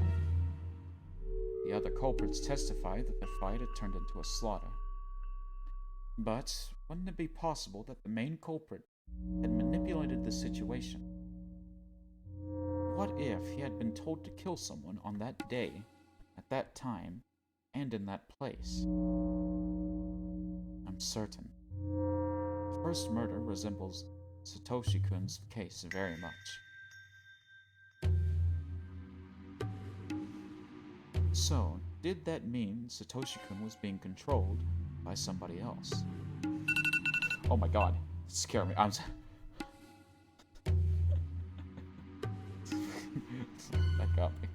The other culprits testify that the fight had turned into a slaughter. But wouldn't it be possible that the main culprit had manipulated the situation? What if he had been told to kill someone on that day, at that time, and in that place? I'm certain. The first murder resembles Satoshi-kun's case very much. So, did that mean Satoshi-kun was being controlled by somebody else? Oh my god, it scared me. That got me.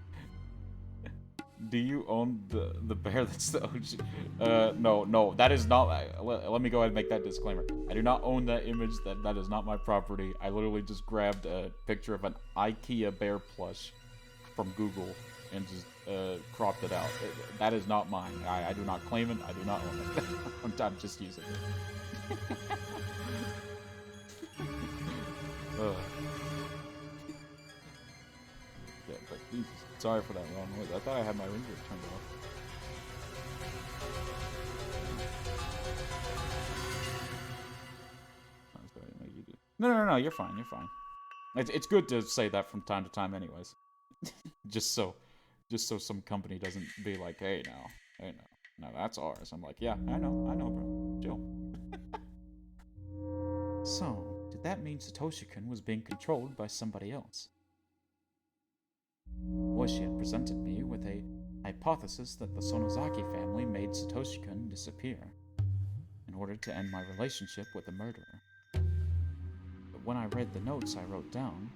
Do you own the bear that's the OG? No, that is not. Let me go ahead and make that disclaimer. I do not own that image. That is not my property. I literally just grabbed a picture of an IKEA bear plush from Google and just cropped it out. That is not mine. I do not claim it. I do not own it. I'm just using it. Yeah, but Jesus, sorry for that wrong noise. I thought I had my ringer turned off. No, you're fine, you're fine. It's good to say that from time to time anyways. just so some company doesn't be like, hey no, that's ours. I'm like, yeah, I know, bro. Chill. So, did that mean Satoshi-kun was being controlled by somebody else? Oishi had presented me with a hypothesis that the Sonozaki family made Satoshi-kun disappear in order to end my relationship with the murderer. But when I read the notes I wrote down,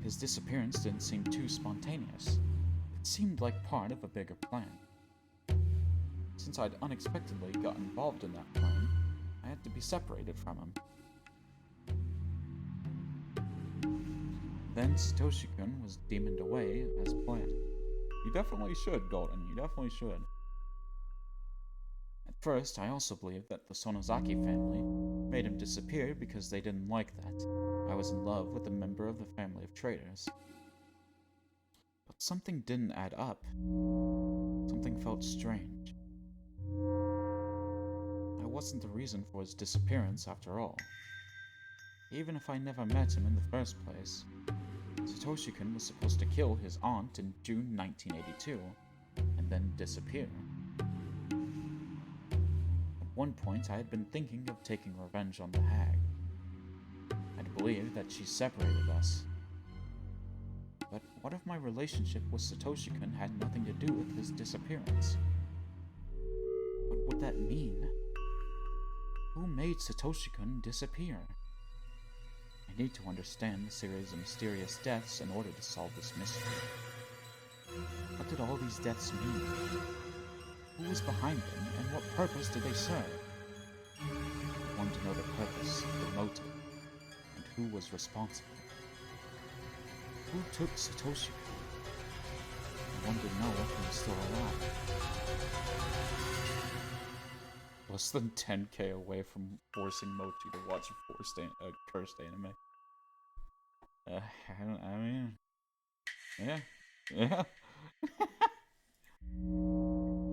his disappearance didn't seem too spontaneous. It seemed like part of a bigger plan. Since I'd unexpectedly got involved in that plan, I had to be separated from him. Then Satoshi-kun was demoned away as planned. You definitely should, Golden. You definitely should. At first, I also believed that the Sonozaki family made him disappear because they didn't like that I was in love with a member of the family of traders. But something didn't add up. Something felt strange. I wasn't the reason for his disappearance after all. Even if I never met him in the first place, Satoshi-kun was supposed to kill his aunt in June 1982, and then disappear. At one point, I had been thinking of taking revenge on the hag. I'd believed that she separated us. But what if my relationship with Satoshi-kun had nothing to do with his disappearance? What would that mean? Who made Satoshi-kun disappear? I need to understand the series of mysterious deaths in order to solve this mystery. What did all these deaths mean? Who was behind them, and what purpose did they serve? I wanted to know the purpose, the motive, and who was responsible. Who took Satoshi-kun? I wanted to know if he was still alive. Less than 10k away from forcing Mochi to watch a cursed anime. Yeah.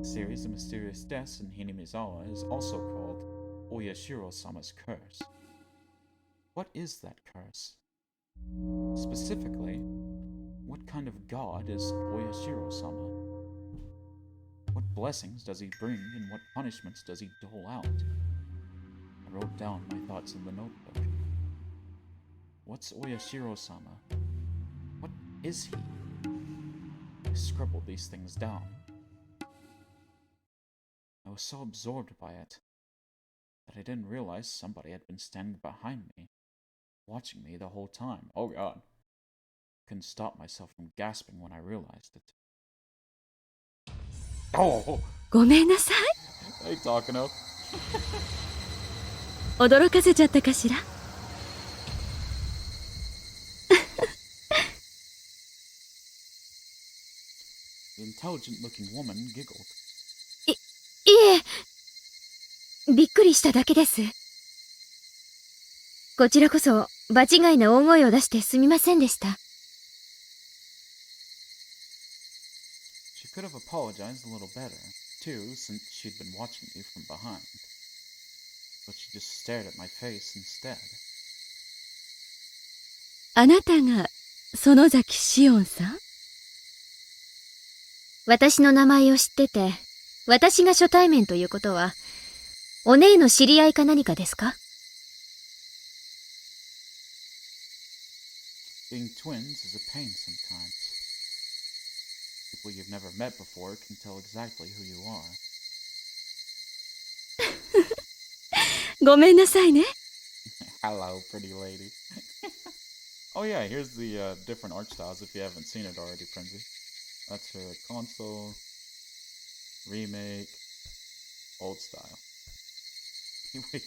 Series of mysterious deaths in Hinamizawa is also called Oyashiro-sama's curse. What is that curse? Specifically, what kind of god is Oyashiro-sama? What blessings does he bring and what punishments does he dole out? I wrote down my thoughts in the notebook. What's Oyashiro-sama? What is he? I scribbled these things down. I was so absorbed by it that I didn't realize somebody had been standing behind me, watching me the whole time. Oh god. Couldn't stop myself from gasping when I realized it. Oh! ごめんなさい。 Hey, Takano. 驚かせちゃったかしら。The intelligent-looking woman giggled. いえ、びっくりしただけです。こちらこそ場違いな大声を出してすみませんでした。She could have apologized a little better, too, since she'd been watching me from behind. But she just stared at my face instead. あなたが園崎しおんさん？私の名前を知ってて、私が初対面ということは、お姉の知り合いか何かですか？ Being twins is a pain sometimes. People you've never met before can tell exactly who you are. ごめんなさいね。Hello, pretty lady. Oh yeah, here's the different art styles if you haven't seen it already, Prinzy. That's her console, remake, old style. Wait,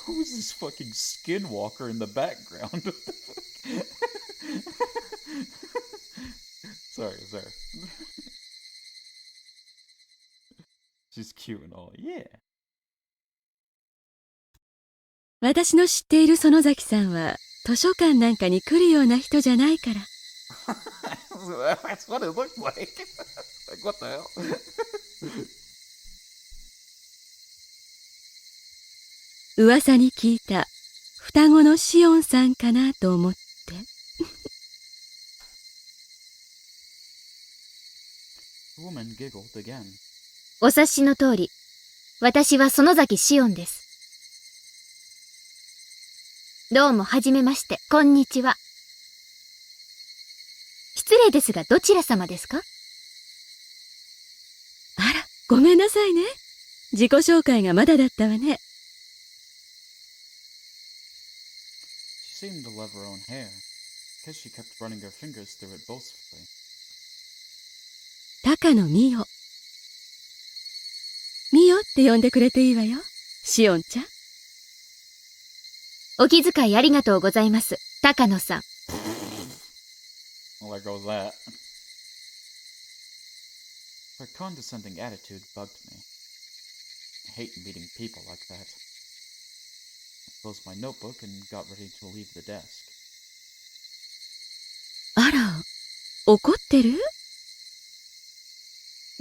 who is this fucking skinwalker in the background? Sorry. She's cute and all, yeah. 私の知っている園崎さんは図書館なんかに来るような人じゃないから。That's what it looked like. Like, what the hell? 噂に聞いた双子のしおんさんかなと思って。The woman giggled again. お察しの通り、私は園崎しおんです。どうもはじめまして、こんにちは。失礼ですが、どちら様ですか？あら、ごめんなさいね。自己紹介がまだだったわね。She seemed to love her own hair, because she kept running her fingers through it boastfully. 高野美代。美代って呼んでくれていいわよ、しおんちゃん。お気遣いありがとうございます、高野さん。Well, there goes that. Her condescending attitude bugged me. I hate meeting people like that. I closed my notebook and got ready to leave the desk. あら、怒ってる？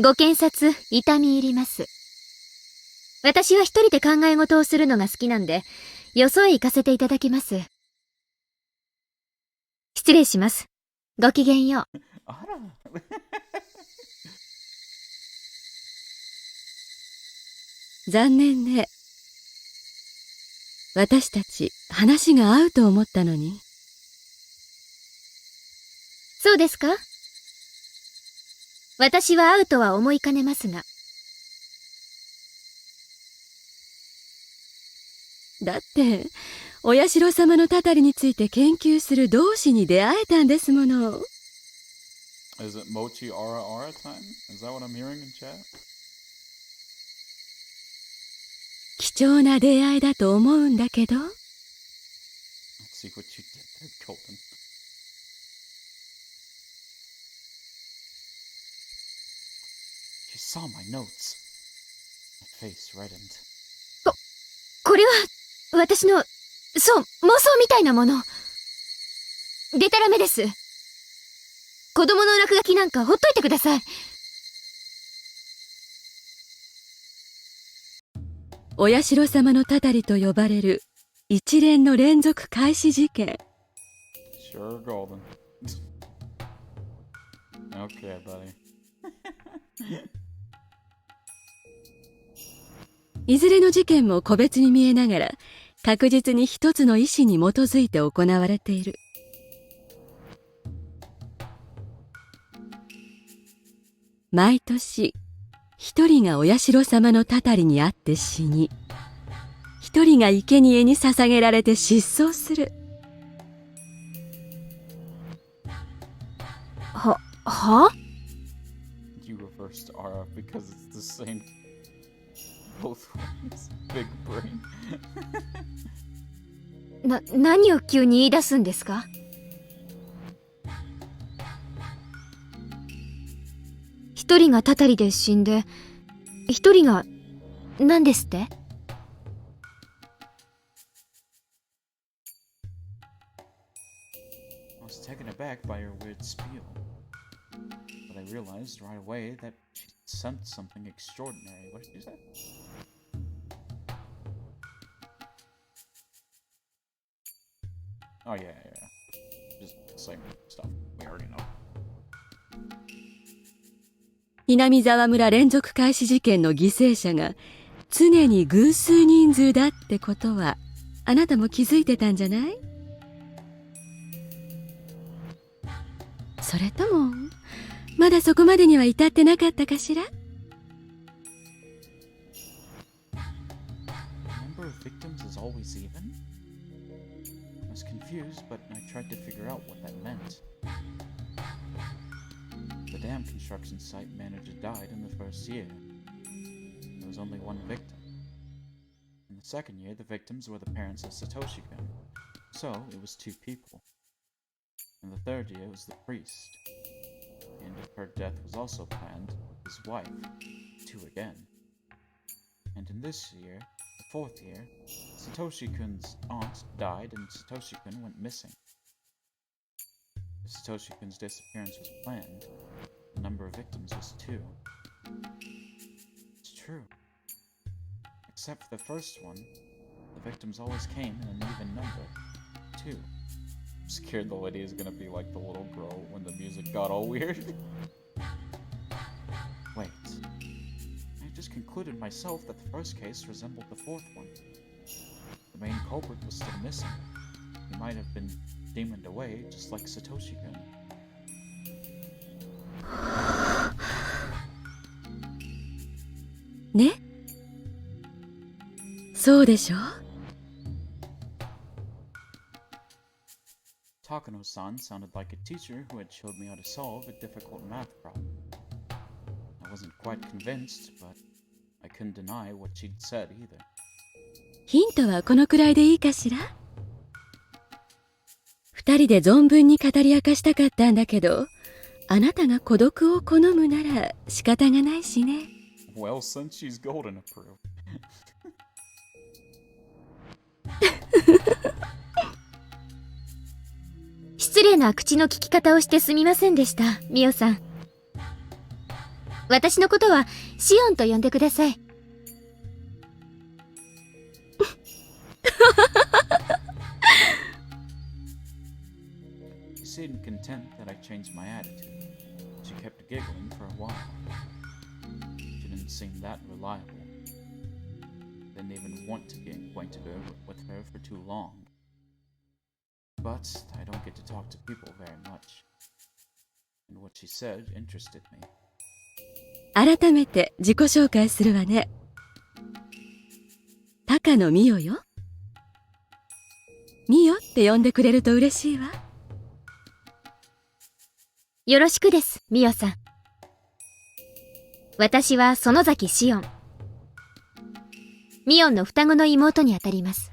ご検察、痛み入ります。私は一人で考え事をするのが好きなんで、よそへ行かせていただきます。失礼します。ごきげんよう。あら。残念ね。私たち話が合うと思ったのに。そうですか？私は会うとは思いかねますが。だってお社様のたたりについて研究する同志に出会えたんですもの。Is it Mochi Ara Ara time? Is that what I'm hearing in chat? 貴重な出会いだと思うんだけど。 Let's see what you did there, Colton. You saw my notes. My face reddened. これは、私の、そう、妄想みたいなもの。でたらめです。子供の落書きなんかほっといてください。お社様のたたりと呼ばれる一連の連続開始事件。 Sure, Golden. Okay, buddy. いずれの事件も個別に見えながら確実に一つの意思に基づいて行われている。毎年一人がお社様のたたりにあって死に、一人が生贄に捧げられて失踪する。は？ You reversed Ara because it's the same both ways. Big brain. 何を急に言い出すんですか？一人がたたりで死んで、一人が、何ですって？ I was taken aback by her weird spiel, but I realized right away that she sensed something extraordinary. What did you say? Oh yeah. Just same stuff. We already know. 南沢村連続開始事件の犠牲者が常に偶数人数だってことはあなたも気づいてたんじゃない？それともまだそこまでには至ってなかったかしら？ The number of victims is always even? I was confused, but I tried to figure out what that meant. The dam construction site manager died in the first year. There was only one victim. In the second year, the victims were the parents of Satoshi-kun, so it was 2 people. In the third year, it was the priest. The end of her death was also planned, his wife, 2 again. And in this year, the fourth year, Satoshi-kun's aunt died and Satoshi-kun went missing. If Satoshi-kun's disappearance was planned, the number of victims was 2. It's true. Except for the first one, the victims always came in an even number, 2. I'm scared the lady is gonna be like the little girl when the music got all weird. Wait. I just concluded myself that the first case resembled the fourth one. The main culprit was still missing. He might have been demoned away, just like Satoshi-kun. ね？そうでしょ？ Takano-san sounded like a teacher who had showed me how to solve a difficult math problem. I wasn't quite convinced, but I couldn't deny what she'd said either. ヒントはこのくらいでいいかしら？二人で存分に語り明かしたかったんだけど、あなたが孤独を好むなら仕方がないしね。Well, since she's golden approved. 失礼な口の利き方をしてすみませんでした、ミオさん。私のことはシオンと呼んでください。She seemed content that I changed my attitude. She kept giggling for a while. She didn't seem that reliable. Didn't even want to be acquainted with her for too long. But I don't get to talk to people very much. And what she said interested me. 改めて自己紹介するわね。高野美代よ。美代って呼んでくれると嬉しいわ。よろしくです、ミオさん。私は園崎シオン。ミオンの双子の妹にあたります。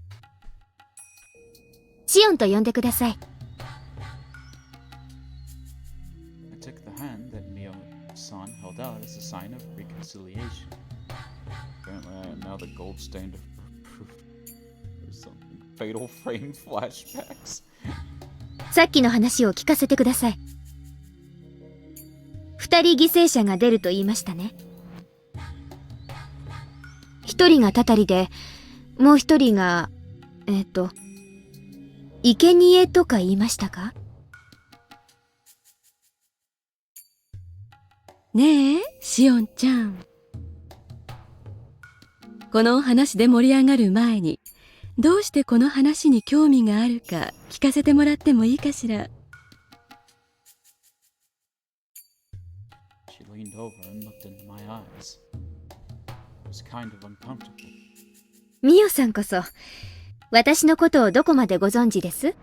シオンと呼んでください。I took the hand that Mio-san held out as a sign of reconciliation. Apparently I am now the gold standard of proof or something. Fatal frame flashbacks. さっきの話を聞かせてください。二人犠牲者が出ると言いましたね。一人がたたりで、もう一人が、生贄とか言いましたか？ねえ、しおんちゃん。このお話で盛り上がる前に、どうしてこの話に興味があるか聞かせてもらってもいいかしら。She leaned over and looked into my eyes. It was kind of uncomfortable. ミオさんこそ、私のことをどこまでご存知です？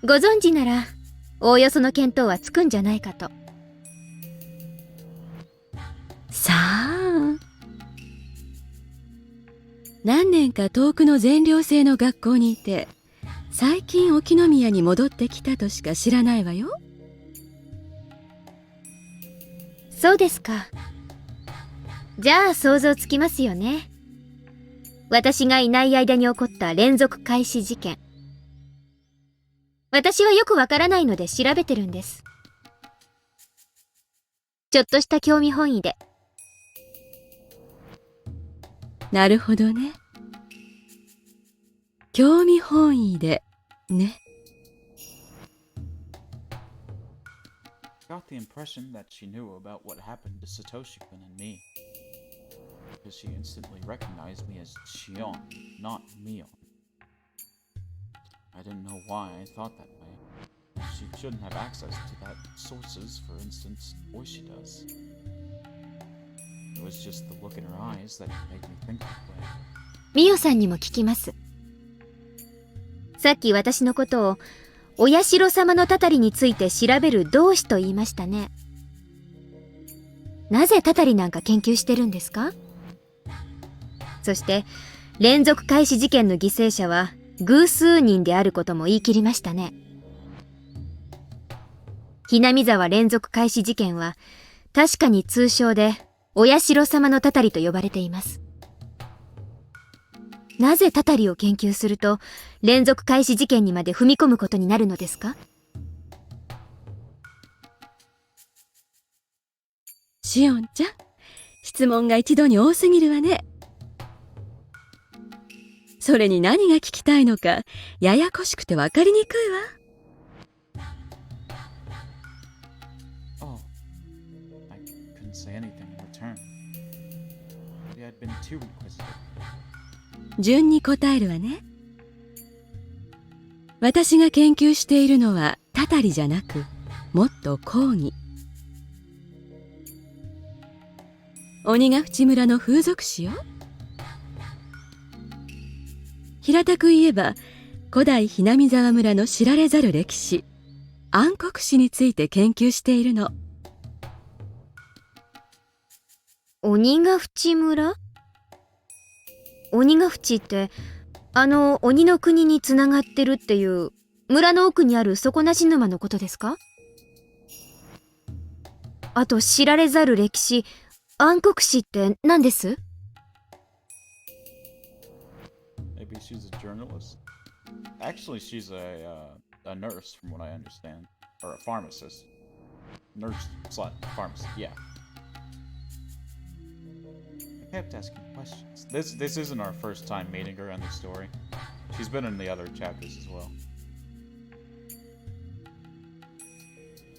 ご存知なら、おおよその見当はつくんじゃないかと。さあ。何年か遠くの全寮制の学校にいて、最近沖宮に戻ってきたとしか知らないわよ。そうですか。じゃあ想像つきますよね。私がいない間に起こった連続開始事件。私はよくわからないので調べてるんです。ちょっとした興味本位で。なるほどね。興味本位でね。I got the impression that she knew about what happened to Satoshi-kun and me. Because she instantly recognized me as Shion, not Mion. I didn't know why I thought that way. She shouldn't have access to that sources, for instance, Oishi does. It was just the look in her eyes that made me think that way. ミオさんにも聞きます。さっき私のことを、お社様のたたりについて調べる同志と言いましたね。なぜたたりなんか研究してるんですか？そして、連続開始事件の犠牲者は偶数人であることも言い切りましたね。ひなみ沢連続開始事件は、確かに通称で、お社様のたたりと呼ばれています。なぜたたりを研究すると、連続開始事件にまで踏み込むことになるのですか？しおんちゃん、質問が一度に多すぎるわね。それに何が聞きたいのか、ややこしくてわかりにくいわ。Oh, I couldn't say anything in return. Maybe I'd been too inquisitive. 順に答えるわね。私が研究しているのはたたりじゃなく、もっと講義。鬼ヶ淵村の風俗史よ。平たく言えば、古代ひなみ沢村の知られざる歴史、暗黒史について研究しているの。鬼ヶ淵村？鬼ヶ淵って、鬼の国につながってるっていう、村の奥にある底なし沼のことですか？あと、知られざる歴史、暗黒史って何です？ Maybe she's a journalist? Actually, she's a nurse, from what I understand. Or a pharmacist. Nurse/pharmacist, yeah. kept asking questions. This isn't our first time meeting her in the story. She's been in the other chapters as well.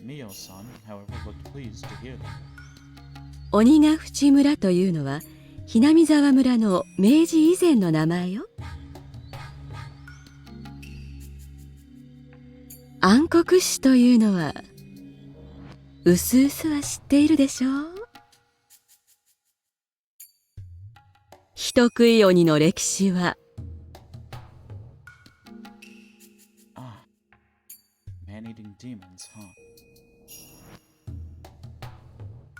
Mio-san, however, looked pleased to hear them. 鬼ヶ淵村というのはひなみ沢村の明治以前の名前よ。暗黒死というのはうすうすは知っているでしょう。人食い鬼の歴史は Ah, man-eating demons, huh?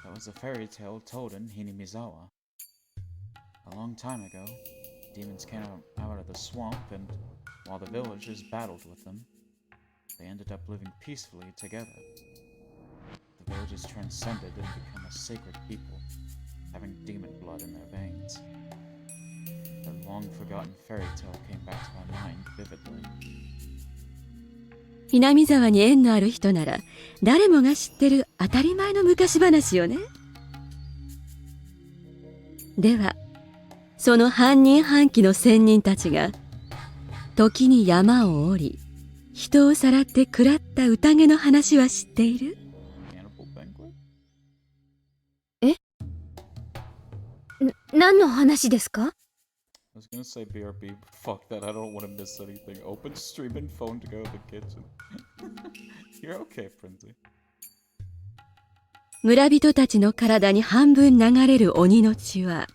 That was a fairy tale told in Hinamizawa. A long time ago, demons came out of the swamp, and while the villagers battled with them, they ended up living peacefully together. The villagers transcended and became a sacred people, having demon blood in their veins. That long-forgotten fairy tale came back to my mind vividly. ひなみ沢に縁のある人なら誰もが知ってる当たり前の昔話よね。ではその半人半鬼の仙人たちが時に山を降り人をさらって食らった宴の話は知っている？ Cannibal banquet? 何の話ですか？ I was gonna say BRB, but fuck that, I don't want to miss anything. Open stream and phone to go to the kitchen. You're okay, Princey. 村人たちの体に半分流れる鬼の血は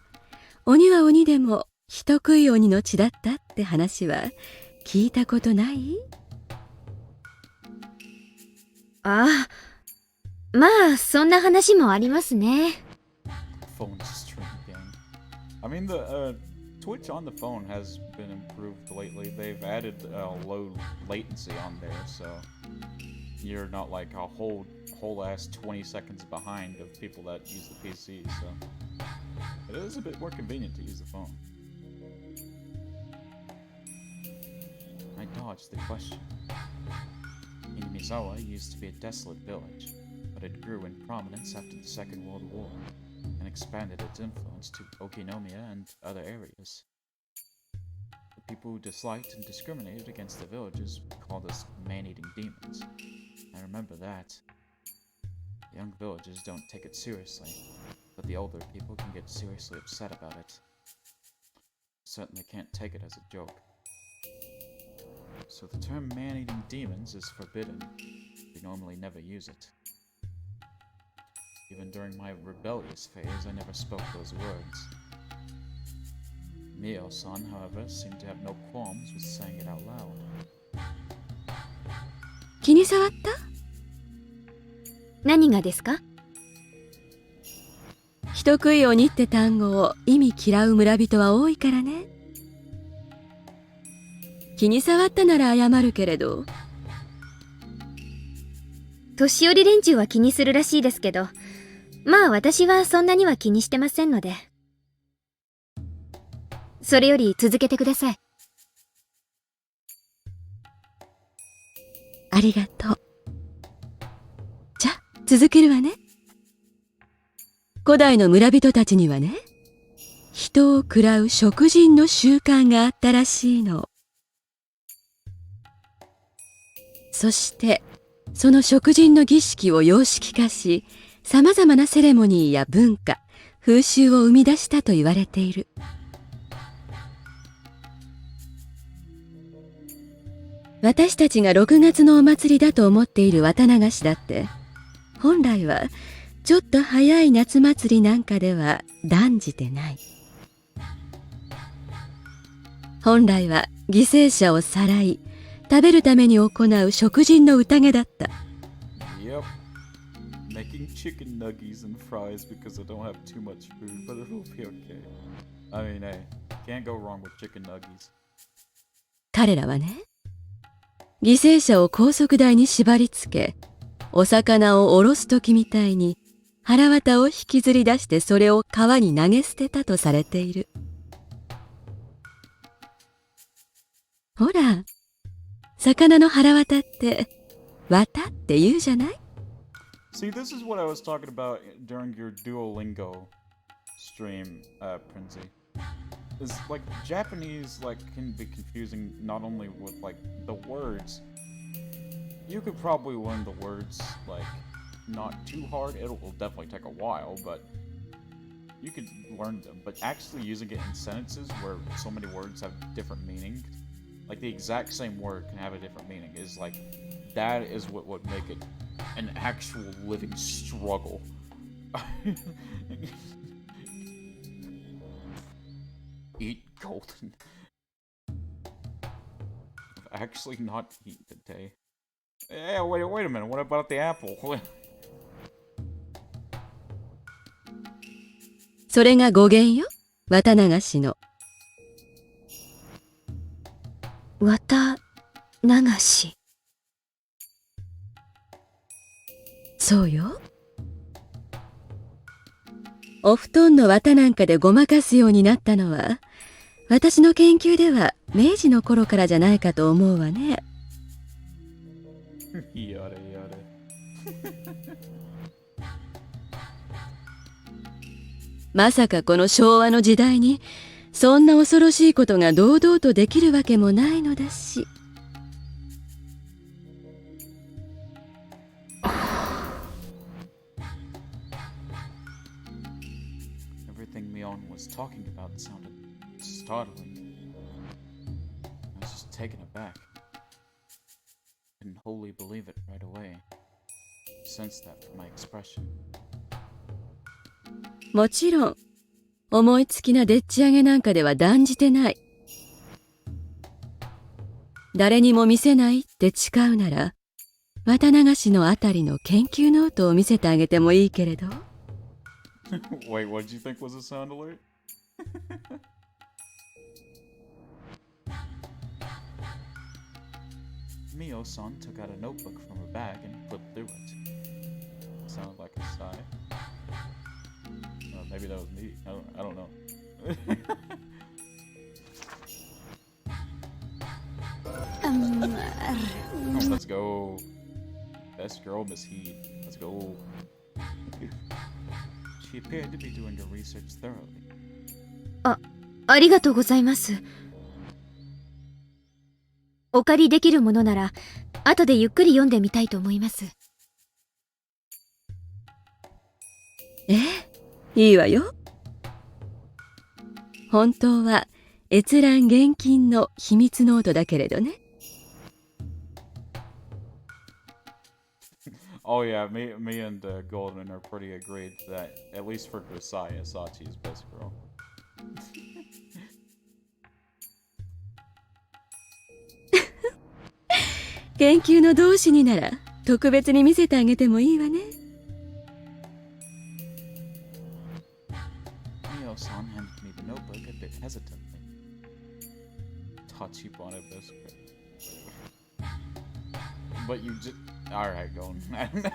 鬼は鬼でも人食い鬼の血だったって話は聞いたことない？ああ、まあそんな話もありますね。 Phone stream game. I mean, the Twitch on the phone has been improved lately. They've added low latency on there, so you're not like a whole ass 20 seconds behind of people that use the PC. So it is a bit more convenient to use the phone. I dodged the question. Hinamizawa used to be a desolate village, but it grew in prominence after the Second World War and expanded its influence to Okinomiya and other areas. The people who disliked and discriminated against the villagers called us man-eating demons. I remember that. The young villagers don't take it seriously, but the older people can get seriously upset about it. Certainly can't take it as a joke. So the term man-eating demons is forbidden. We normally never use it. Even during my rebellious phase, I never spoke those words. Mio-san, however, seemed to have no qualms with saying it out loud. 気に障った？何がですか？人食い鬼って単語を意味嫌う村人は多いからね。気に障ったなら謝るけれど。年寄り連中は気にするらしいですけど、まあ私はそんなには気にしてませんので。それより続けてください。ありがとう。じゃあ続けるわね。古代の村人たちにはね、人を食らう食人の習慣があったらしいの。そしてその食人の儀式を様式化し、さまざまなセレモニーや文化、風習を生み出したと言われている。私たちが6月のお祭りだと思っている綿流しだって、本来はちょっと早い夏祭りなんかでは断じてない。本来は犠牲者をさらい、食べるために行う食人の宴だった。Yep. Making chicken nuggies and fries because I don't have too much food, but it'll be okay. I mean, hey, can't go wrong with chicken nuggies. 彼らはね、犠牲者を高速台に縛り付け、お魚をおろす時みたいに腹綿を引きずり出してそれを川に投げ捨てたとされている。ほら、魚の腹綿って綿って言うじゃない？ See, this is what I was talking about during your Duolingo stream, Princey. Is like Japanese like can be confusing not only with like the words. You could probably learn the words like not too hard. It will definitely take a while, but you could learn them. But actually using it in sentences where so many words have different meanings, like the exact same word can have a different meaning, is like that is what would make it an actual living struggle. Eat golden. I've actually not eaten today. Yeah, wait a minute. What about the apple? それが語源よ。綿流しの。綿流し。そうよ。お布団の綿なんかでごまかすようになったのは、私の研究では明治の頃からじゃないかと思うわね。やれやれ。まさかこの昭和の時代にそんな恐ろしいことが堂々とできるわけもないのだし。Everything Mion was talking about sounded startling. I was just taken aback. Couldn't wholly believe it right away. Sensed that from my expression. もちろん思いつきなでっち上げなんかでは断じてない。誰にも見せないって誓うなら、綿流しのあたりの研究ノートを見せてあげてもいいけれど。Wait, what did you think was a sound alert? Mio-san took out a notebook from her bag and flipped through it. Sounded like a sigh. Maybe that was me. I don't know. Oh, let's go. Best girl, Miss Heat. Let's go. She appeared to be doing her research thoroughly. ありがとうございます。お借りできるものなら、後でゆっくり読んでみたいと思います。ええ、いいわよ。本当は閲覧厳禁の秘密ノートだけれどね。Oh yeah, me and Golden are pretty agreed that at least for Gosai, Asachi is best girl. 研究の同志になら特別に見せてあげてもいいわね。Mio-san handed me the notebook a bit hesitantly. Tachibana best girl. But you just... Alright, Golden. It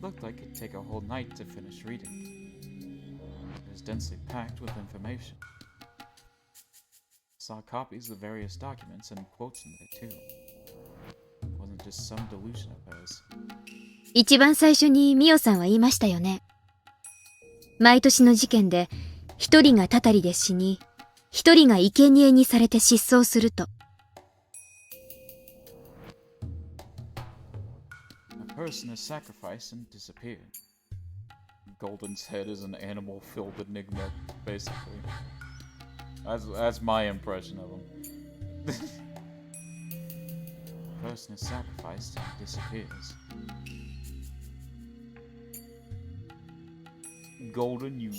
looked like it'd take a whole night to finish reading. It was densely packed with information. Saw copies of various documents and quotes in there too. It wasn't just some delusion of hers. 一番最初にミオさんは言いましたよね。毎年の事件で、一人がたたりで死に、一人が生贄にされて失踪すると。A person is sacrificed and disappeared. Golden's head is an animal-filled enigma, basically. That's my impression of him. A person is sacrificed and disappears. Golden, you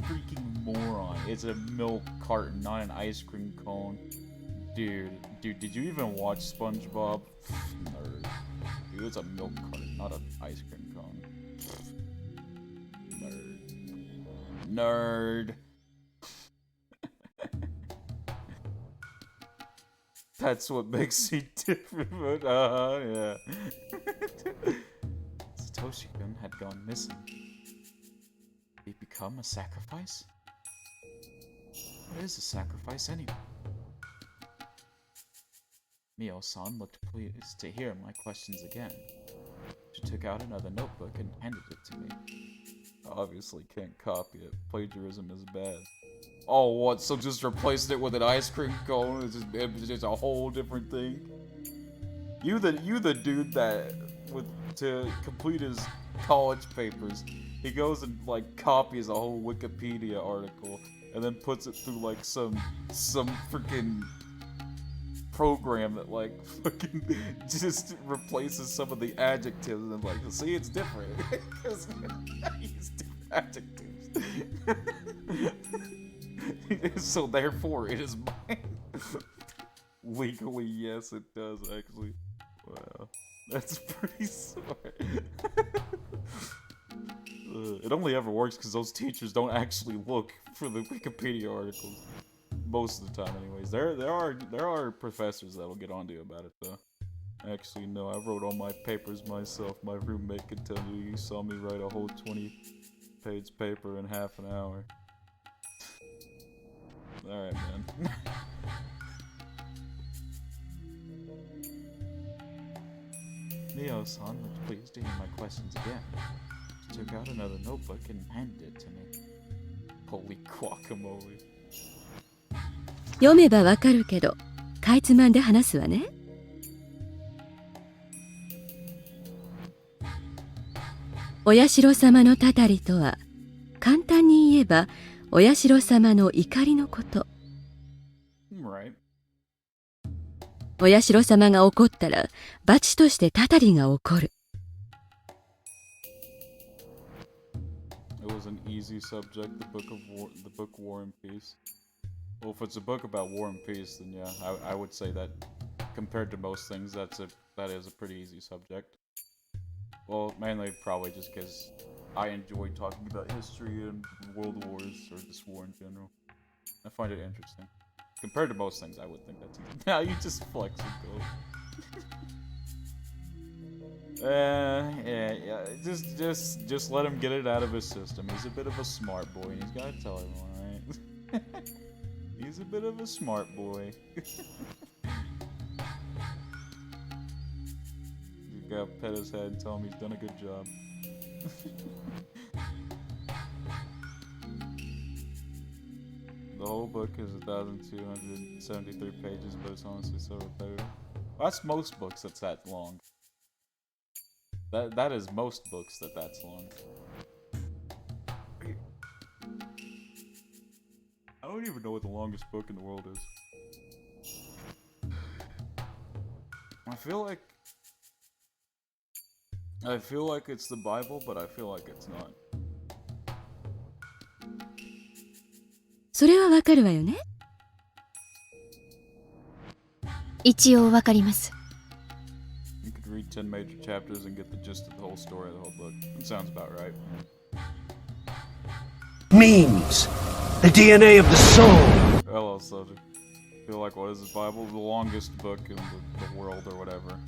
freaking moron. It's a milk carton, not an ice cream cone. Dude, did you even watch SpongeBob? Nerd. Dude, it's a milk carton, not an ice cream cone. Nerd. That's what makes me different, but yeah. Satoshi-kun had gone missing. Did he become a sacrifice? What is a sacrifice anyway? Mio-san looked pleased to hear my questions again. She took out another notebook and handed it to me. Obviously can't copy it. Plagiarism is bad. Oh, what? So just replaced it with an ice cream cone? It's just a whole different thing? You the dude that to complete his college papers, he goes and like copies a whole Wikipedia article and then puts it through like some freaking program that like fucking just replaces some of the adjectives and like, see, it's different because use different adjectives. So therefore, it is mine. Legally, yes, it does actually. Wow, that's pretty smart. It only ever works because those teachers don't actually look for the Wikipedia articles. Most of the time, anyways. There are professors that'll get onto you about it, though. Actually, no, I wrote all my papers myself. My roommate could tell you he saw me write a whole 20-page paper in half an hour. Alright, man. Neo-san looked pleased to hear my questions again. She took out another notebook and handed it to me. Holy guacamole. 読めばわかるけど、かいつまんで話すわね。お社様のたたりとは、簡単に言えば、お社様の怒りのこと。Right. お社様が怒ったら、罰としてたたりが起こる。It was an easy subject, the book War and Peace. Well, if it's a book about war and peace, then yeah, I would say that compared to most things, that is a pretty easy subject. Well, mainly probably just because I enjoy talking about history and world wars, or just war in general. I find it interesting. Compared to most things, I would think that's easy. Now you just flex and go. Yeah. Just let him get it out of his system. He's a bit of a smart boy, and he's gotta tell everyone, right? He's a bit of a smart boy. You gotta pet his head and tell him he's done a good job. The whole book is 1,273 pages, but it's honestly so repetitive. That's most books that's that long. That is most books that's long. I don't even know what the longest book in the world is. I feel like it's the Bible, but I feel like it's not. それはわかるわよね。一応わかります。You could read 10 major chapters and get the gist of the whole story of the whole book. It sounds about right. Memes! The DNA of the soul! Hello, subject. Feel like, what is the Bible? The longest book in the world or whatever.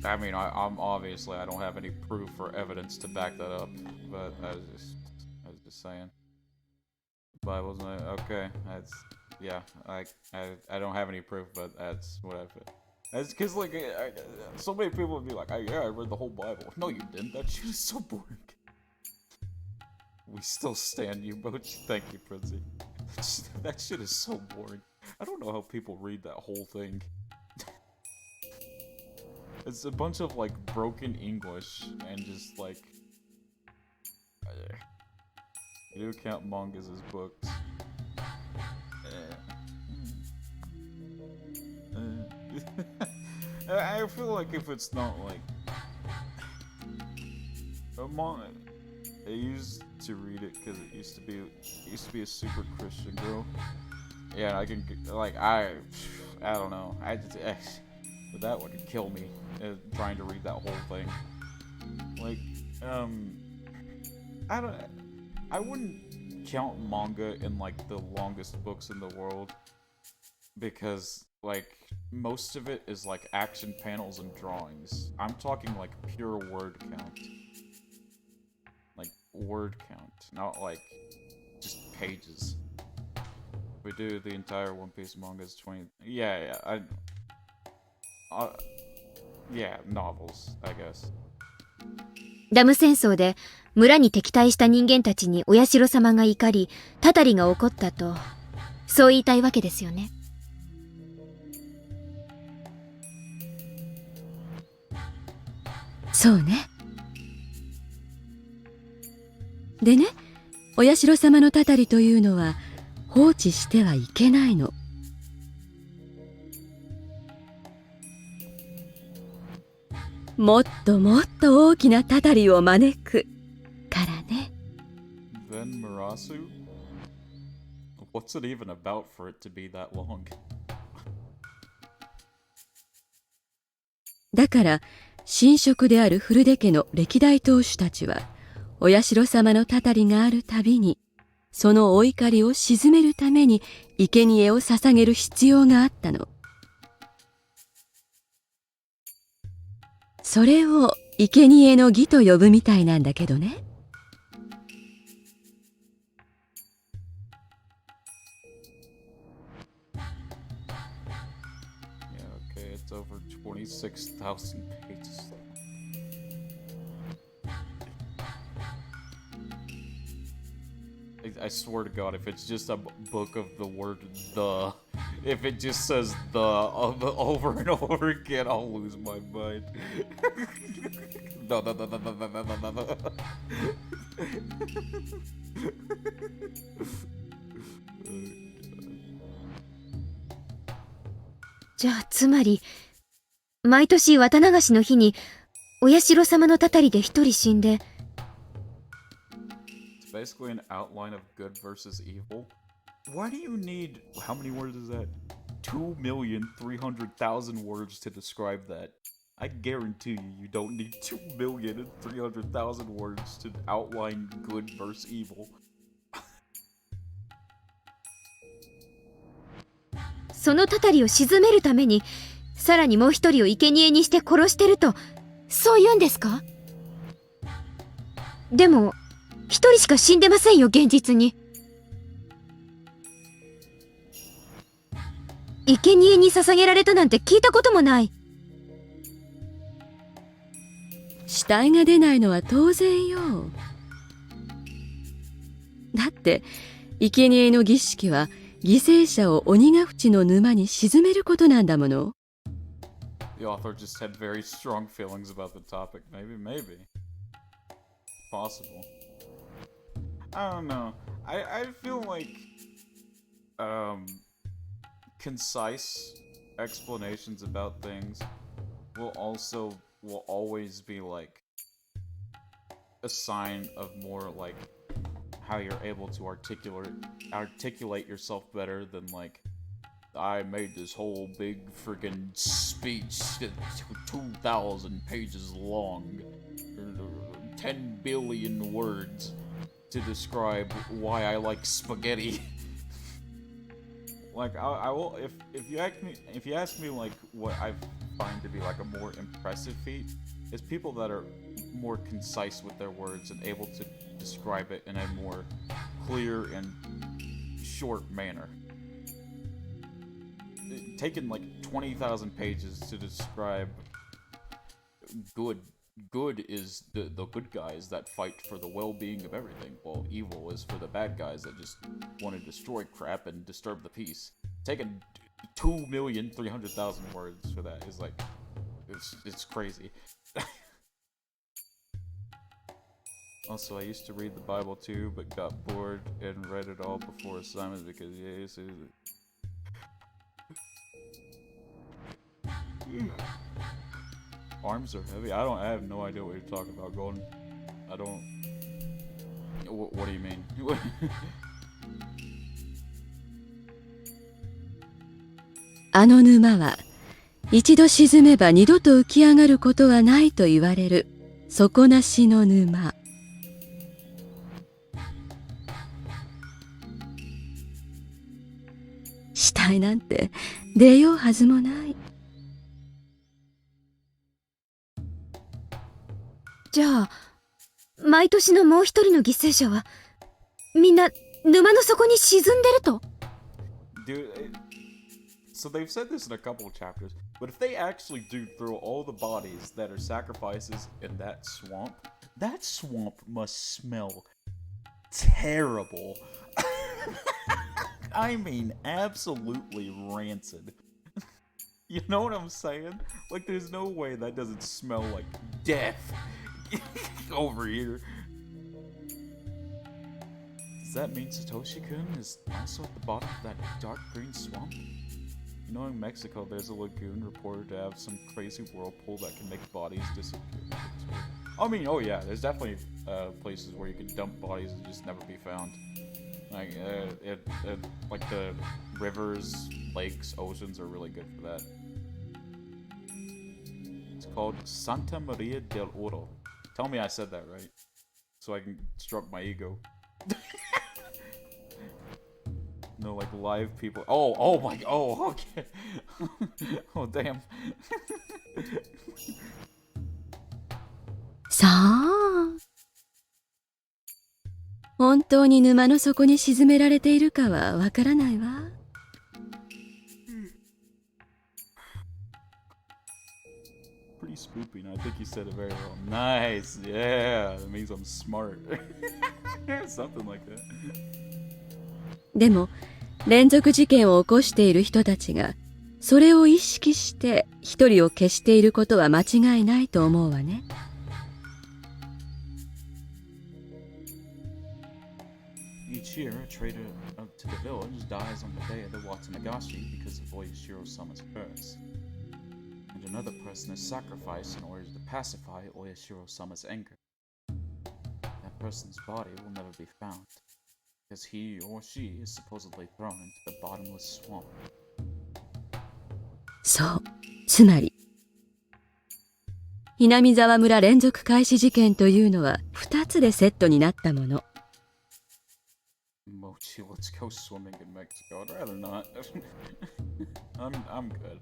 I mean, I'm obviously, I don't have any proof or evidence to back that up, but I was just saying. The Bible's not, okay, that's, yeah, I don't have any proof, but that's what I feel. It's because, like, so many people would be like, yeah, I read the whole Bible. No, you didn't. That shit is so boring. We still stand you, Mochi. Thank you, Princey. That shit is so boring. I don't know how people read that whole thing. It's a bunch of, like, broken English and just, like... You do count mangas as books. I feel like if it's not, like... a manga... I used to read it because it used to be a super Christian girl. Yeah, I can, like, I don't know. But that would kill me, trying to read that whole thing. Like, I wouldn't count manga in, like, the longest books in the world. Because, like, most of it is, like, action panels and drawings. I'm talking, like, pure word count. Like, word count, not like just pages. If we do the entire One Piece manga is 20. Yeah, yeah, novels, I guess. ダム戦争で村に敵対した人間たちにお社様が怒り、たたりが起こったと、そう言いたいわけですよね。そうね。でね、お社様のたたりというのは放置してはいけないの。もっともっと大きなたたりを招くからね。Then Murasu? What's it even about for it to be that long? だから神職である古出家の歴代当主たちはお社様のたたりがあるたびにそのお怒りを鎮めるために生贄を捧げる必要があったの。それを生贄の儀と呼ぶみたいなんだけどね。Yeah, okay, it's over 26,000 pages. I swear to God, if it's just a book of the word the, if it just says the over and over again, I'll lose my mind. No. じゃあつまり、毎年綿流しの日にお社様のたたりで一人死んで、It's basically an outline of good versus evil. Why do you need, how many words is that? 2,300,000 words to describe that. I guarantee you don't need 2,300,000 words to outline good versus evil. そのたたりを鎮めるために、さらにもう一人を生贄にして殺してると、そう言うんですか？でも、一人しか死んでませんよ、現実に。生贄に捧げられたなんて聞いたこともない。死体が出ないのは当然よ。だって生贄の儀式は犠牲者を鬼ヶ淵の沼に沈めることなんだもの。The author just had very strong feelings about the topic. Maybe. Possible. I don't know. I feel like concise explanations about things will always be like a sign of more like how you're able to articulate yourself better than like I made this whole big friggin' speech that's 2,000 pages long, 10 billion words to describe why I like spaghetti. Like I will if you ask me like what I find to be like a more impressive feat is people that are more concise with their words and able to describe it in a more clear and short manner. Taking like 20,000 pages to describe good is the good guys that fight for the well-being of everything, while evil is for the bad guys that just want to destroy crap and disturb the peace. Taking 2,300,000 words for that is like it's crazy. Also, I used to read the Bible too, but got bored and read it all before assignments because Arms are heavy. I have no idea what you're talking about, Golden. I don't. What do you mean? あの沼は一度沈めば二度と浮き上がることはないと言われる底なしの沼。死体なんて出ようはずもない。じゃあ、毎年のもう一人の犠牲者は、みんな沼の底に沈んでると。 Dude, so they've said this in a couple of chapters, but if they actually do throw all the bodies that are sacrifices in that swamp must smell terrible. I mean, absolutely rancid. You know what I'm saying? Like, there's no way that doesn't smell like death over here. Does that mean Satoshi-kun is also at the bottom of that dark green swamp? You know, in Mexico, there's a lagoon reported to have some crazy whirlpool that can make bodies disappear. I mean, oh yeah, there's definitely places where you can dump bodies and just never be found. Like, like the rivers, lakes, oceans are really good for that. It's called Santa Maria del Oro. Tell me I said that right, so I can stroke my ego. No, like live people. Oh my. Oh, okay. Oh, damn. さあ。本当に沼の底に沈められているかはわからないわ。Pretty spoopy, and I think you said it very well. Nice, yeah. That means I'm smart. Something like that. でも、連続事件を起こしている人たちが、それを意識して一人を消していることは間違いないと思うわね。Each year, a trader up to the village dies on the day of the Watanagashi because of Oyashiro-sama's curse. And another person is sacrificed in order to pacify Oyashiro-sama's anger. That person's body will never be found, because he or she is supposedly thrown into the bottomless swamp. そう、つまり、南沢村連続開始事件というのは2つでセットになったもの。Mochi, let's go swimming in Mexico. I'd rather not. I'm good.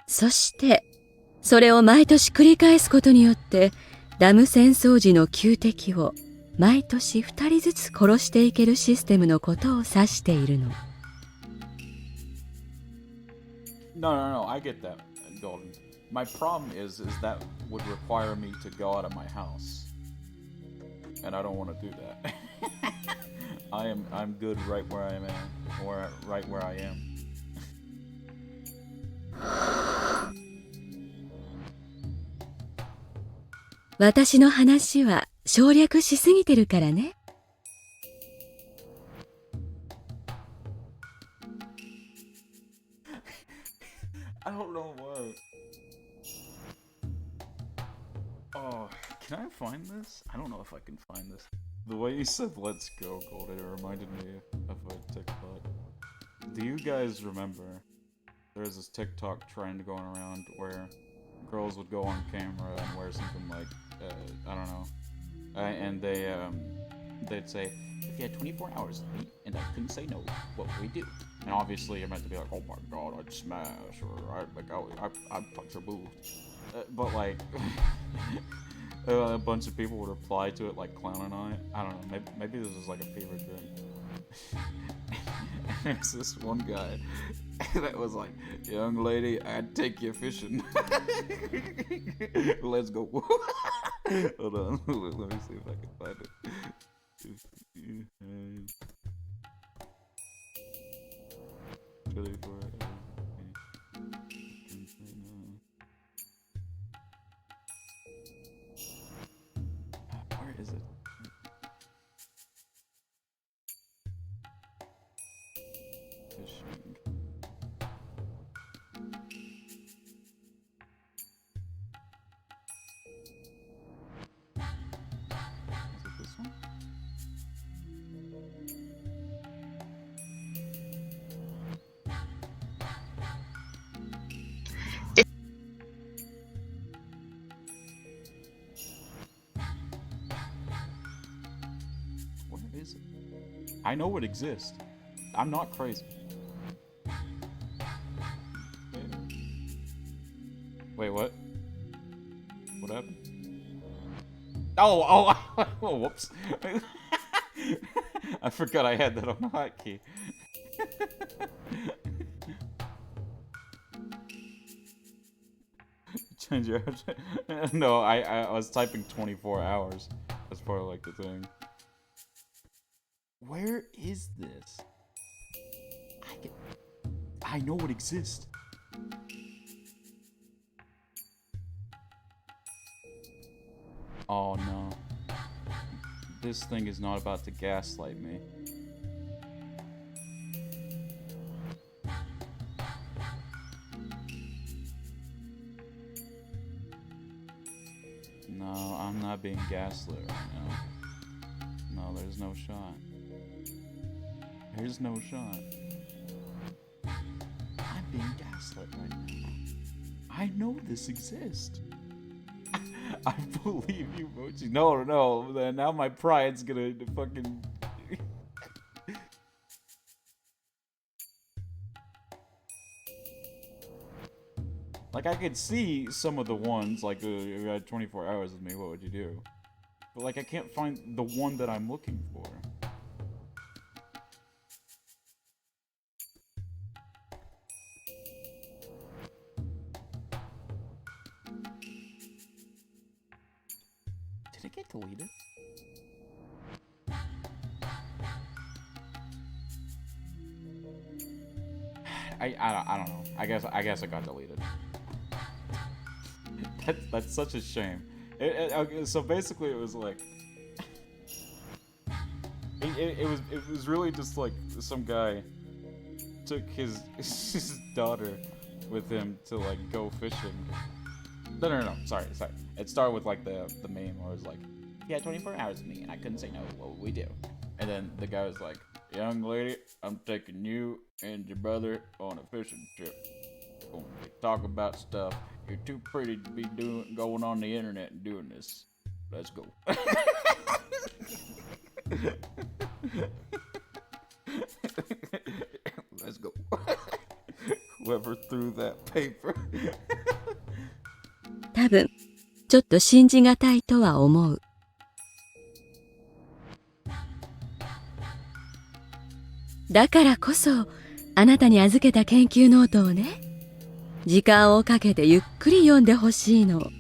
そして、それを毎年繰り返すことによって、ダム戦争時の旧敵を毎年2人ずつ殺していけるシステムのことを指しているの。No, I get that, Golden. My problem is that would require me to go out of my house. And I don't want to do that. I'm good right where I am, or right where I am. 私の話は省略しすぎてるからね。I don't know why. Oh, can I find this? I don't know if I can find this. The way you said "let's go," Golden, it reminded me of a TikTok. Do you guys remember? There's this TikTok trend going around where girls would go on camera and wear something like, I don't know, and they'd say, if you had 24 hours to meet and I couldn't say no, what would we do? And obviously you're meant to be like, oh my god, I'd smash, or I'd punch your boobs. But like, a bunch of people would reply to it like clowning on it. I don't know, maybe this is like a fever dream. There's this one guy that was like, young lady, I'd take you fishing. Let's go. Hold on, let me see if I can find it. Where is it? Fishing. Is it this one? Where is it? I know it exists. I'm not crazy. Wait, what? What happened? Oh, whoops. I forgot I had that on the hotkey. Change your... No, I was typing 24 hours. That's part of like the thing. Where is this? I know it exists. Oh no. This thing is not about to gaslight me. No, I'm not being gaslit right now. No, there's no shot. There's no shot. I'm being gaslit right now. I know this exists. I believe you, Mochi. No, now my pride's gonna fucking... Like, I could see some of the ones, like, if you had 24 hours with me, what would you do? But, like, I can't find the one that I'm looking for. Did it get deleted? I don't know. I guess it got deleted. That's such a shame. Okay, so basically, it was like it was really just like some guy took his daughter with him to like go fishing. No. Sorry. It started with like the meme where it was like, he had 24 hours with me and I couldn't say no. What would we do? And then the guy was like, young lady, I'm taking you and your brother on a fishing trip. We're gonna talk about stuff. You're too pretty to be going on the internet and doing this. Let's go. Let's go. Whoever threw that paper. 多分、ちょっと信じがたいとは思う。だからこそ、あなたに預けた研究ノートをね、時間をかけてゆっくり読んでほしいの。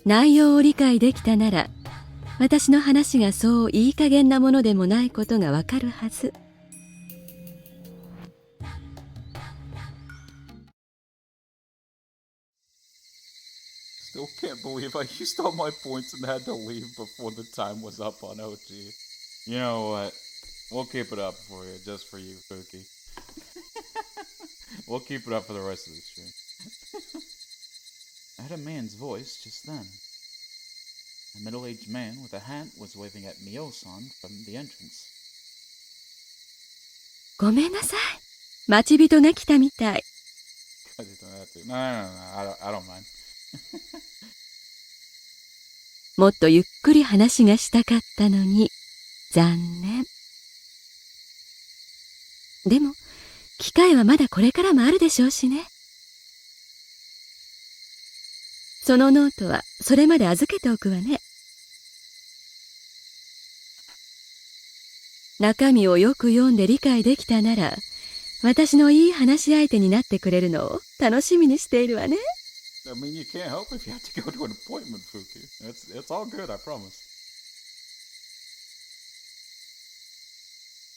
内容を理解できたなら、私の話がそういい加減なものでもないことがわかるはず。Still can't believe I used all my points and had to leave before the time was up on OT. You know what? We'll keep it up for you, just for you, Fuki. We'll keep it up for the rest of the stream. I heard a man's voice just then. A middle-aged man with a hat was waving at Mio-san from the entrance. ごめんなさい。待ち人が来たみたい。No, I don't mind. もっとゆっくり話がしたかったのに、残念。でも、機会はまだこれからもあるでしょうしね。そのノートはそれまで預けておくわね。中身をよく読んで理解できたなら、私のいい話し相手になってくれるのを楽しみにしているわね。I mean, you can't help if you have to go to an appointment, Fuki. It's all good, I promise.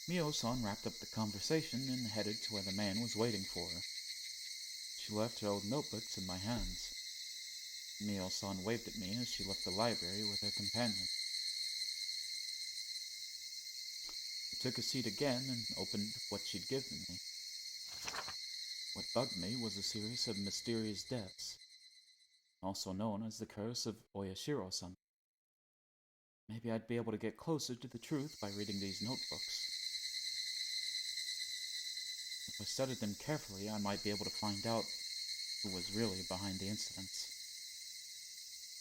Mio-san wrapped up the conversation and headed to where the man was waiting for her. She left her old notebooks in my hands. Mio-san waved at me as she left the library with her companion. I took a seat again and opened what she'd given me. What bugged me was a series of mysterious deaths, also known as the curse of Oyashiro-san. Maybe I'd be able to get closer to the truth by reading these notebooks. If I studied them carefully, I might be able to find out who was really behind the incidents.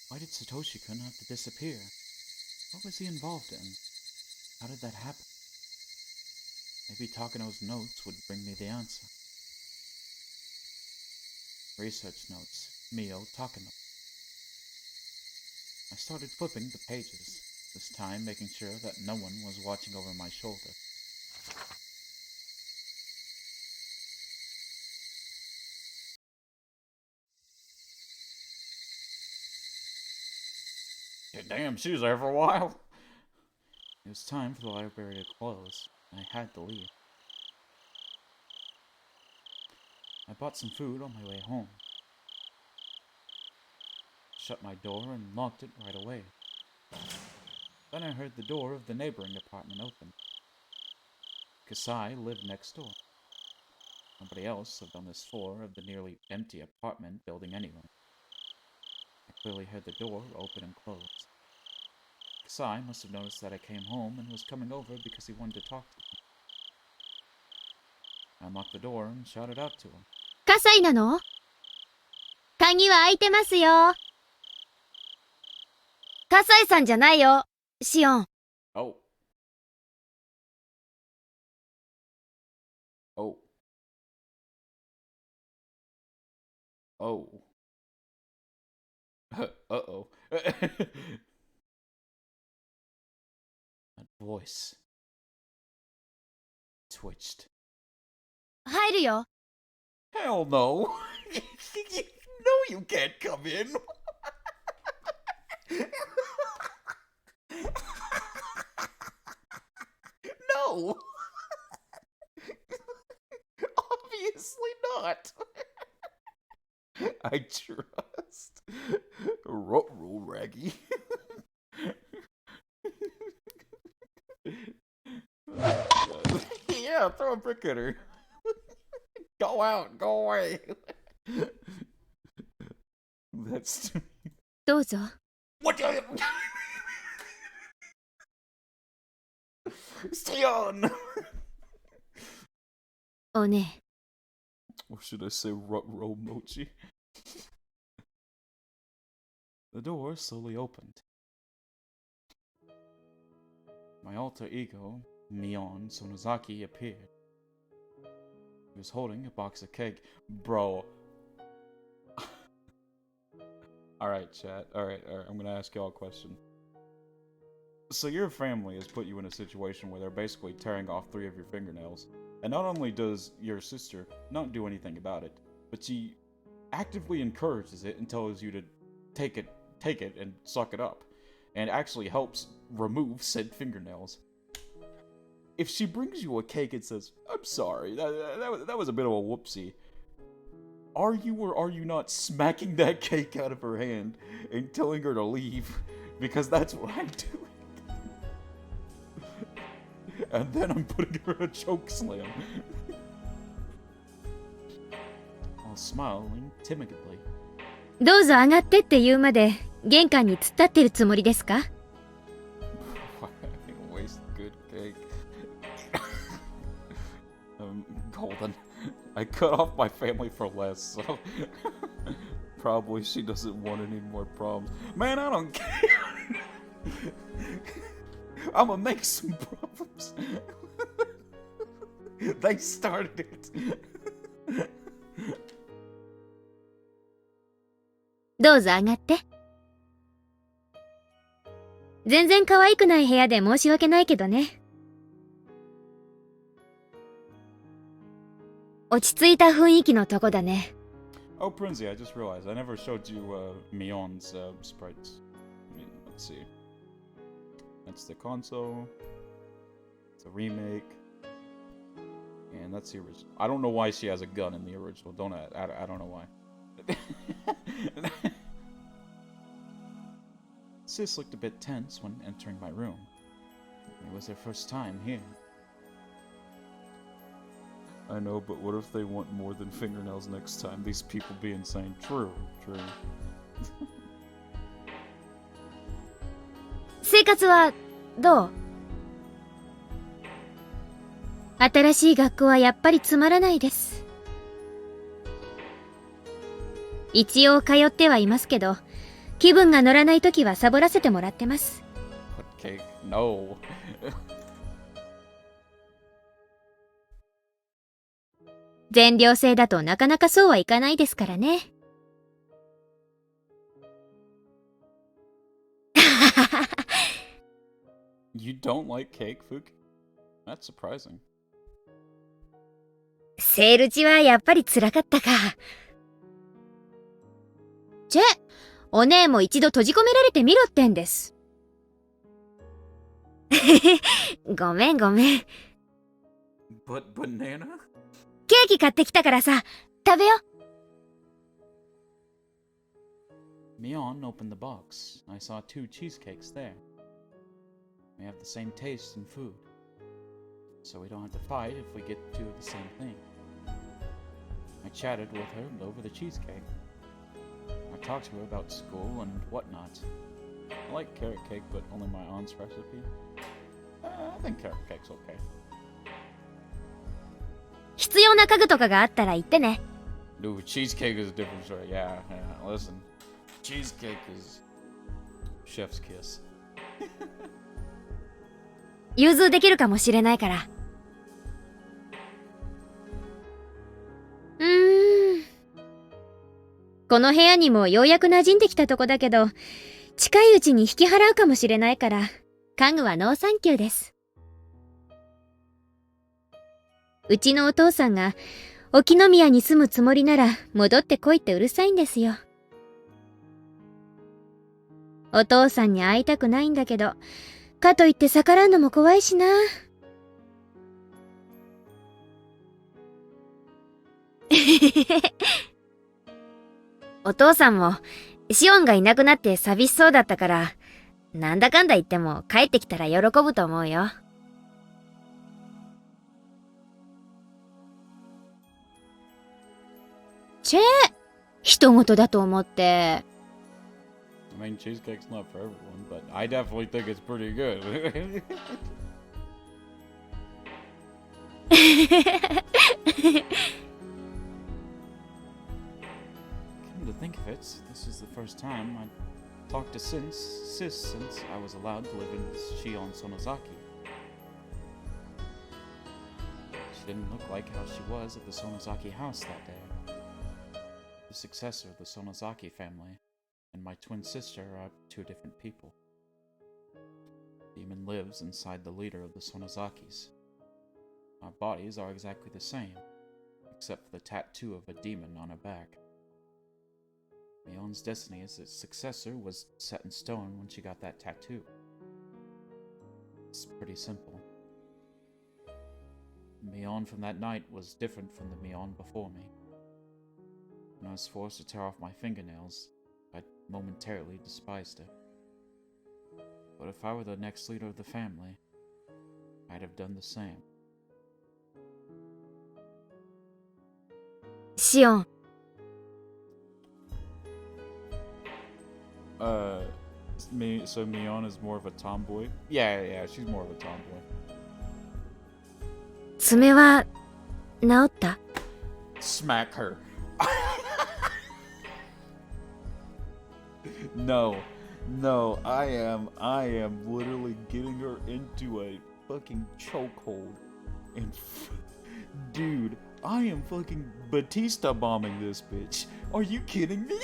Why did Satoshi-kun have to disappear? What was he involved in? How did that happen? Maybe Takano's notes would bring me the answer. Research notes. Mio Takano. I started flipping the pages, this time making sure that no one was watching over my shoulder. Yeah, damn, she was there for a while. It was time for the library to close, and I had to leave. I bought some food on my way home. Shut my door and locked it right away. Then I heard the door of the neighboring apartment open. Kasai lived next door. Nobody else lived on this floor of the nearly empty apartment building anyway. I clearly heard the door open and close. Kasai must have noticed that I came home and was coming over because he wanted to talk to me. I unlocked the door and shouted out to him. 葛西なの？鍵は開いてますよ。葛西さんじゃないよ、シオン。Oh. Oh. Oh. Uh-oh. That voice twitched. 入るよ。Hell no. No, you can't come in. No. Obviously not. I trust. Ruh-roh, Raggy. Yeah, throw a brick at her. Go out, go away. That's どうぞ。 what you Stay on. おね。 Or should I say Ruh-roh Mochi? The door slowly opened. My alter ego, Mion Sonozaki, appeared. He was holding a box of cake. Bro. Alright, chat. Alright. I'm gonna ask y'all a question. So your family has put you in a situation where they're basically tearing off 3 of your fingernails. And not only does your sister not do anything about it, but she actively encourages it and tells you to take it and suck it up. And actually helps remove said fingernails. If she brings you a cake and says, I'm sorry, that was a bit of a whoopsie, are you or are you not smacking that cake out of her hand and telling her to leave? Because that's what I'm doing. And then I'm putting her a choke slam. While smiling timidly. どうぞ上がってって言うまで玄関に突っ立ってるつもりですか？ Waste good cake. Golden. I cut off my family for less, so probably she doesn't want any more problems. Man, I don't care. I'm gonna make some problems. They started it. どうぞ上がって。全然可愛くない部屋で申し訳ないけどね。落ち着いた雰囲気のとこだね。Oh, Prinzy, I just realized I never showed you Mion's sprites. I mean, let's see. That's the console. It's a remake. And that's the original. I don't know why she has a gun in the original. I don't know why. Sis looked a bit tense when entering my room. It was their first time here. I know, but what if they want more than fingernails next time? These people be insane. True. 生活はどう？新しい学校はやっぱりつまらないです。一応通ってはいますけど、気分が乗らないときはサボらせてもらってます。Okay, no. 全寮制だとなかなかそうはいかないですからね。You don't like cake, Fuki? That's surprising. セール中はやっぱり辛かったか。チェ、お姉も一度閉じ込められてみろってんです。ごめんごめん。But banana? ケーキ買ってきたからさ、食べよ。Mion opened the box. I saw 2 cheesecakes there. We have the same taste in food, so we don't have to fight if we get 2 of the same thing. I chatted with her over the cheesecake. I talked to her about school and whatnot. I like carrot cake, but only my aunt's recipe. I think carrot cake's okay. 必要な家具とかがあったら言ってね。Dude, cheesecake is a different story. Yeah, listen. Cheesecake is chef's kiss. 融通できるかもしれないから。この部屋にもようやく馴染んできたとこだけど、近いうちに引き払うかもしれないから、家具はノーサンキューです。うちのお父さんが沖宮に住むつもりなら戻ってこいってうるさいんですよ。お父さんに会いたくないんだけど、かといって逆らうのも怖いしな。お父さんもシオンがいなくなって寂しそうだったから、なんだかんだ言っても帰ってきたら喜ぶと思うよ。チェー、人事だと思って。I mean, cheesecake's not for everyone, but I definitely think it's pretty good. Come to think of it, this is the first time I talked to Sis since I was allowed to live in Shion Sonozaki. She didn't look like how she was at the Sonozaki house that day. The successor of the Sonozaki family and my twin sister are 2 different people. Demon lives inside the leader of the Sonozakis. Our bodies are exactly the same, except for the tattoo of a demon on her back. Mion's destiny as its successor was set in stone when she got that tattoo. It's pretty simple. Mion from that night was different from the Mion before me. When I was forced to tear off my fingernails, I momentarily despised her. But if I were the next leader of the family, I'd have done the same. シオン。So Mion is more of a tomboy? Yeah, she's more of a tomboy. 爪は治った？ Smack her. No, I am literally getting her into a fucking chokehold. And dude, I am fucking Batista bombing this bitch. Are you kidding me?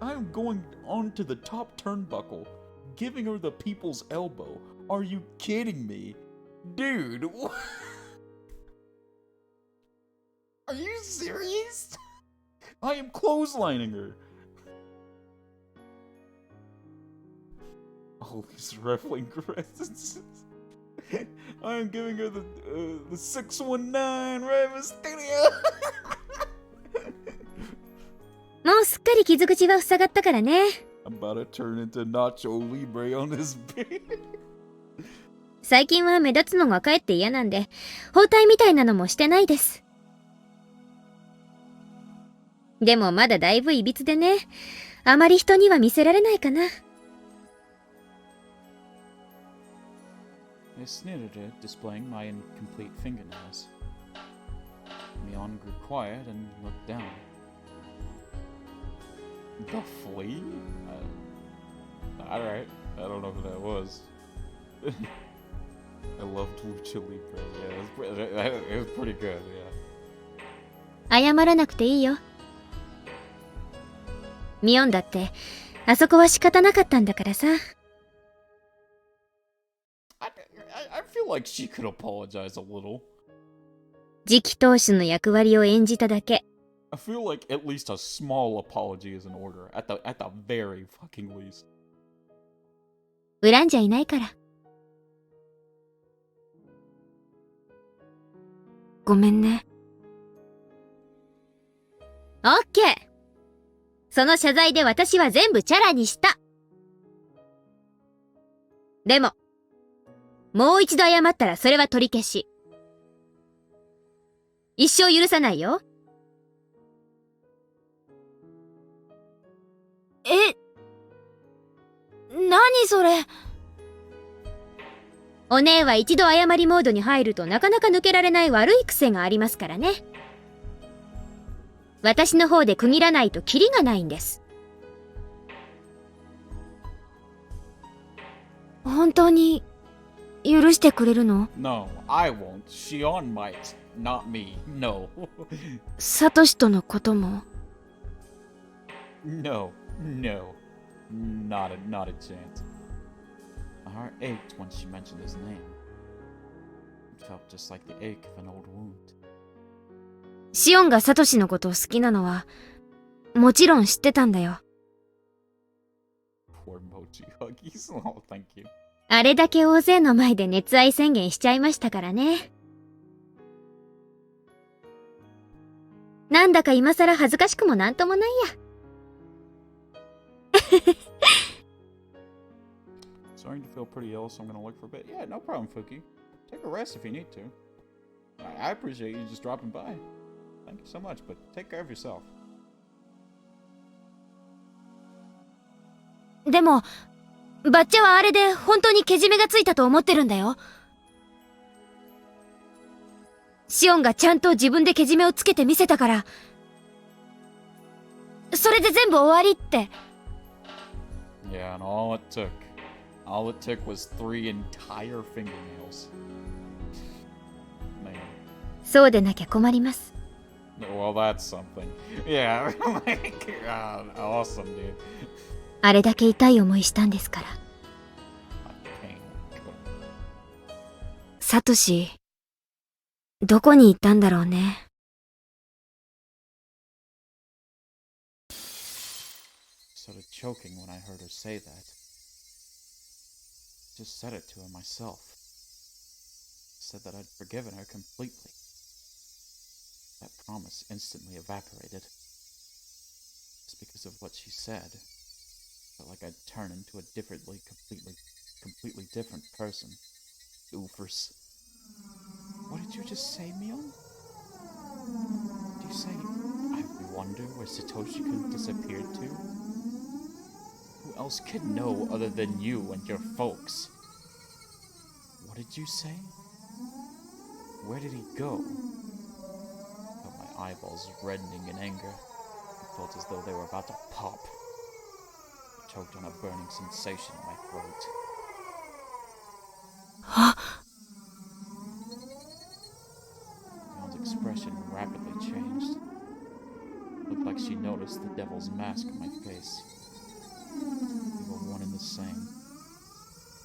I am going onto the top turnbuckle, giving her the people's elbow. Are you kidding me? Dude, are you serious? I am clotheslining her. All these wrestling references. I am giving her the 619 Raven Studio. もうすっかり傷口は塞がったからね。I'm about to turn into Nacho Libre on this bitch. 最近は目立つのがかえって嫌なんで、包帯みたいなのもしてないです。でもまだだいぶいびつでね、あまり人には見せられないかな。I sneered at her, displaying my incomplete fingernails. Mion grew quiet and looked down. The flea? Alright, I don't know who that was. I loved Lucha Libre. Yeah, it was pretty good. Yeah. 謝らなくていいよ。ミオンだって、あそこは仕方なかったんだからさ。I feel like she could apologize a little. 次期当主の役割を演じただけ。I feel like at least a small apology is in order. At the very fucking least. 恨んじゃいないから。ごめんね。オッケー。その謝罪で私は全部チャラにした。でも、もう一度謝ったらそれは取り消し。一生許さないよ。何それ。お姉は一度謝りモードに入るとなかなか抜けられない悪い癖がありますからね。私の方で区切らないとキリがないんです。本当に許してくれるの？ No, I won't. Shion might, not me. No. サトシとのことも。No. Not a chance. My heart ached when she mentioned his name. It felt just like the ache of an old wound. シオンがサトシのことを好きなのは、もちろん知ってたんだよ。Poor Mochi Huggies. Oh, thank you. あれだけ大勢の前で熱愛宣言しちゃいましたからね。なんだか今更恥ずかしくもなんともないや。Starting to feel pretty ill, so I'm gonna look for a bit. Yeah, no problem, Fuki. Take a rest if you need to. I appreciate you just dropping by. Thank you so much, but take care of yourself. でも、バッチャはあれで本当にけじめがついたと思ってるんだよ。シオンがちゃんと自分でけじめをつけてみせたから、それで全部終わりって。Yeah, and all it took was 3 entire fingernails. Man. そうでなきゃ困ります。Well, that's something. Yeah, like, awesome, dude. あれだけ痛い思いしたんですから。サトシ、どこに行ったんだろうね。Started choking when I heard her say that. Just said it to her myself. Said that I'd forgiven her completely. That promise instantly evaporated. Just because of what she said. Felt like I'd turn into a completely different person. Oofers. What did you just say, Mion? Did you say, I wonder where Satoshi-kun disappeared to? Who else could know other than you and your folks? What did you say? Where did he go? I felt my eyeballs reddening in anger. It felt as though they were about to pop. I choked on a burning sensation in my throat. Mion's expression rapidly changed. It looked like she noticed the devil's mask on my face. We were one and the same.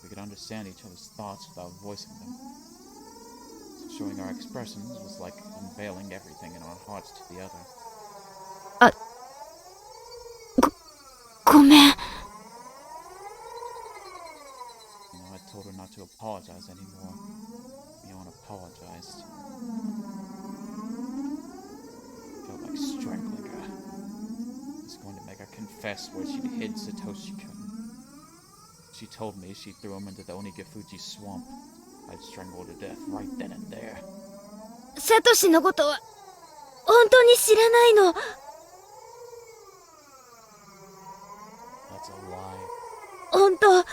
We could understand each other's thoughts without voicing them. So showing our expressions was like unveiling everything in our hearts to the other. ごめん。You know, I told her not to apologize anymore. Mion apologized. Felt like strangling her. I was going to make her confess where she'd hid Satoshi-kun. She told me she threw him into the Onigafuji swamp. I'd strangle her to death right then and there. サトシのことは本当に知らないの。That's a lie. 本当。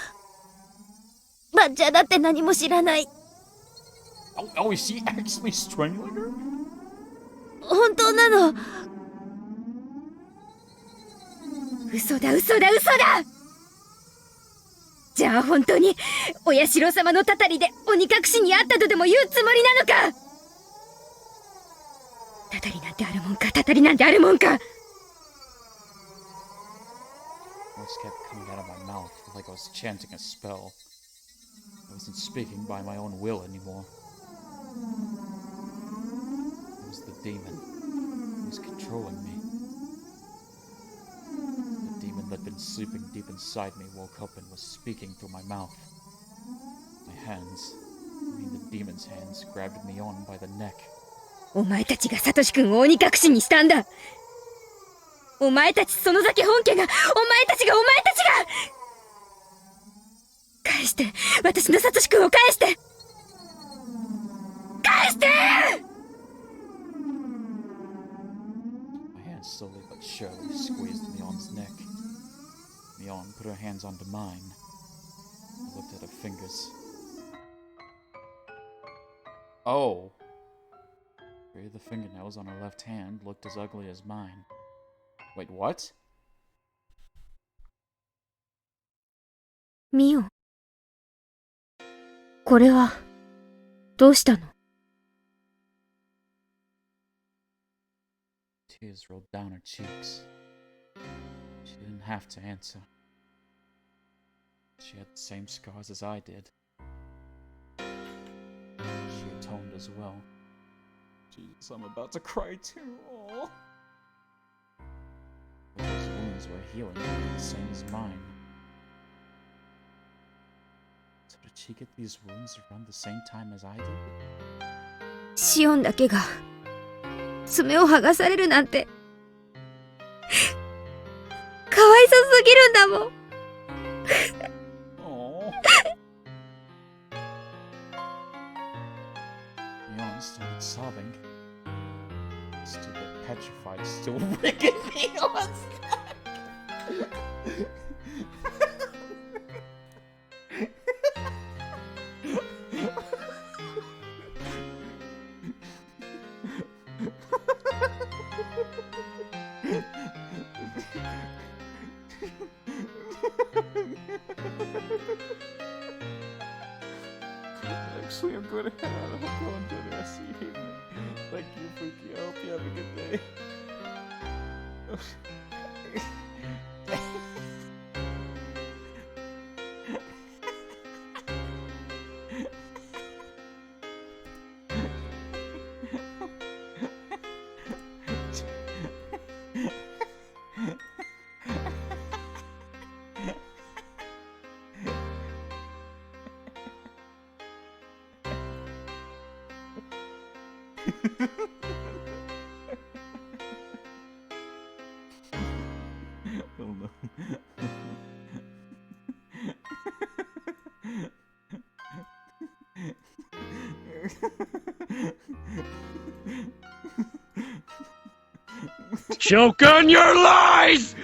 バッチャだって何も知らない。Oh, is she actually strangling her? 本当なの。嘘だ。じゃあ本当にお社様のたたりで鬼隠しにあったとでも言うつもりなのか。たたりなんてあるもんか、たたりなんてあるもんか。Words kept coming out of my mouth like I was chanting a spell. I wasn't speaking by my own will anymore. It was the demon who was controlling me. The demon that had been sleeping deep inside me woke up and was speaking through my mouth. My hands, the demon's hands, grabbed me on by the neck. お前たちがサトシ君を鬼隠しにしたんだ。お前たち、その酒本家が、お前たちが返して、私のサトシ君を返して、返して。 My hands slowly but surely squeezed Mion's neck. Mion put her hands onto mine. I looked at her fingers. Oh! Three of the fingernails on her left hand looked as ugly as mine. Wait, what? ミオ、これはどうしたの？ Tears rolled down her cheeks. She didn't have to answer. She had the same scars as I did. She atoned as well. Jesus, I'm about to cry too. Oh. But those wounds were healing, the same as mine. So did she get these wounds around the same time as I did? シオンだけが爪を剥がされるなんてかわいそうすぎるんだもん。Oh. Leon started sobbing. Stupid, petrified, still wicked Leon's Actually, I'm going to head out. I hope you all enjoy the rest of your evening. Thank you, Fuki. I hope you have a good day. Oh no. Shogun, your lies!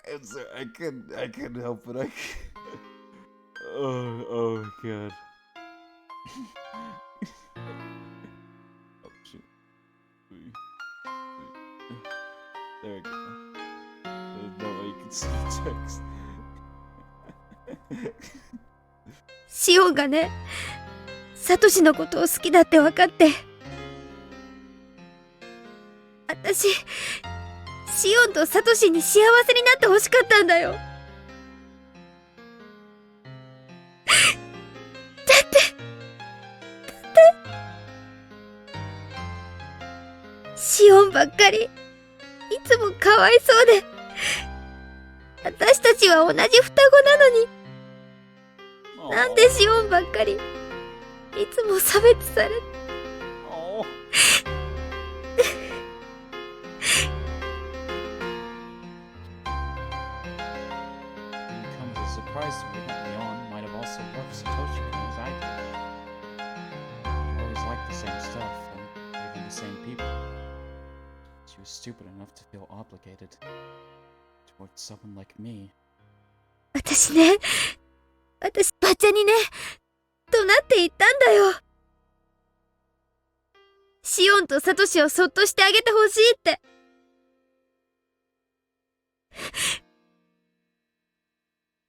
I'm sorry, I couldn't help it. Oh god. Oh shoot. There we go. There's no way you can see the text. シオンがね、サトシのことを好きだって分かって、私シオンとサトシに幸せになってほしかったんだよ。だってシオンばっかりいつもかわいそうで、私たちは同じ双子なのに、なんでシオンばっかりいつも差別されて。Oh. It comes as a surprise to me that Leon might have also loved Satoshi as I did. We always liked the same stuff and even the same people. She was stupid enough to feel obligated towards someone like me 私ね、抹茶にね、怒鳴って言ったんだよ。シオンとサトシをそっとしてあげてほしいって。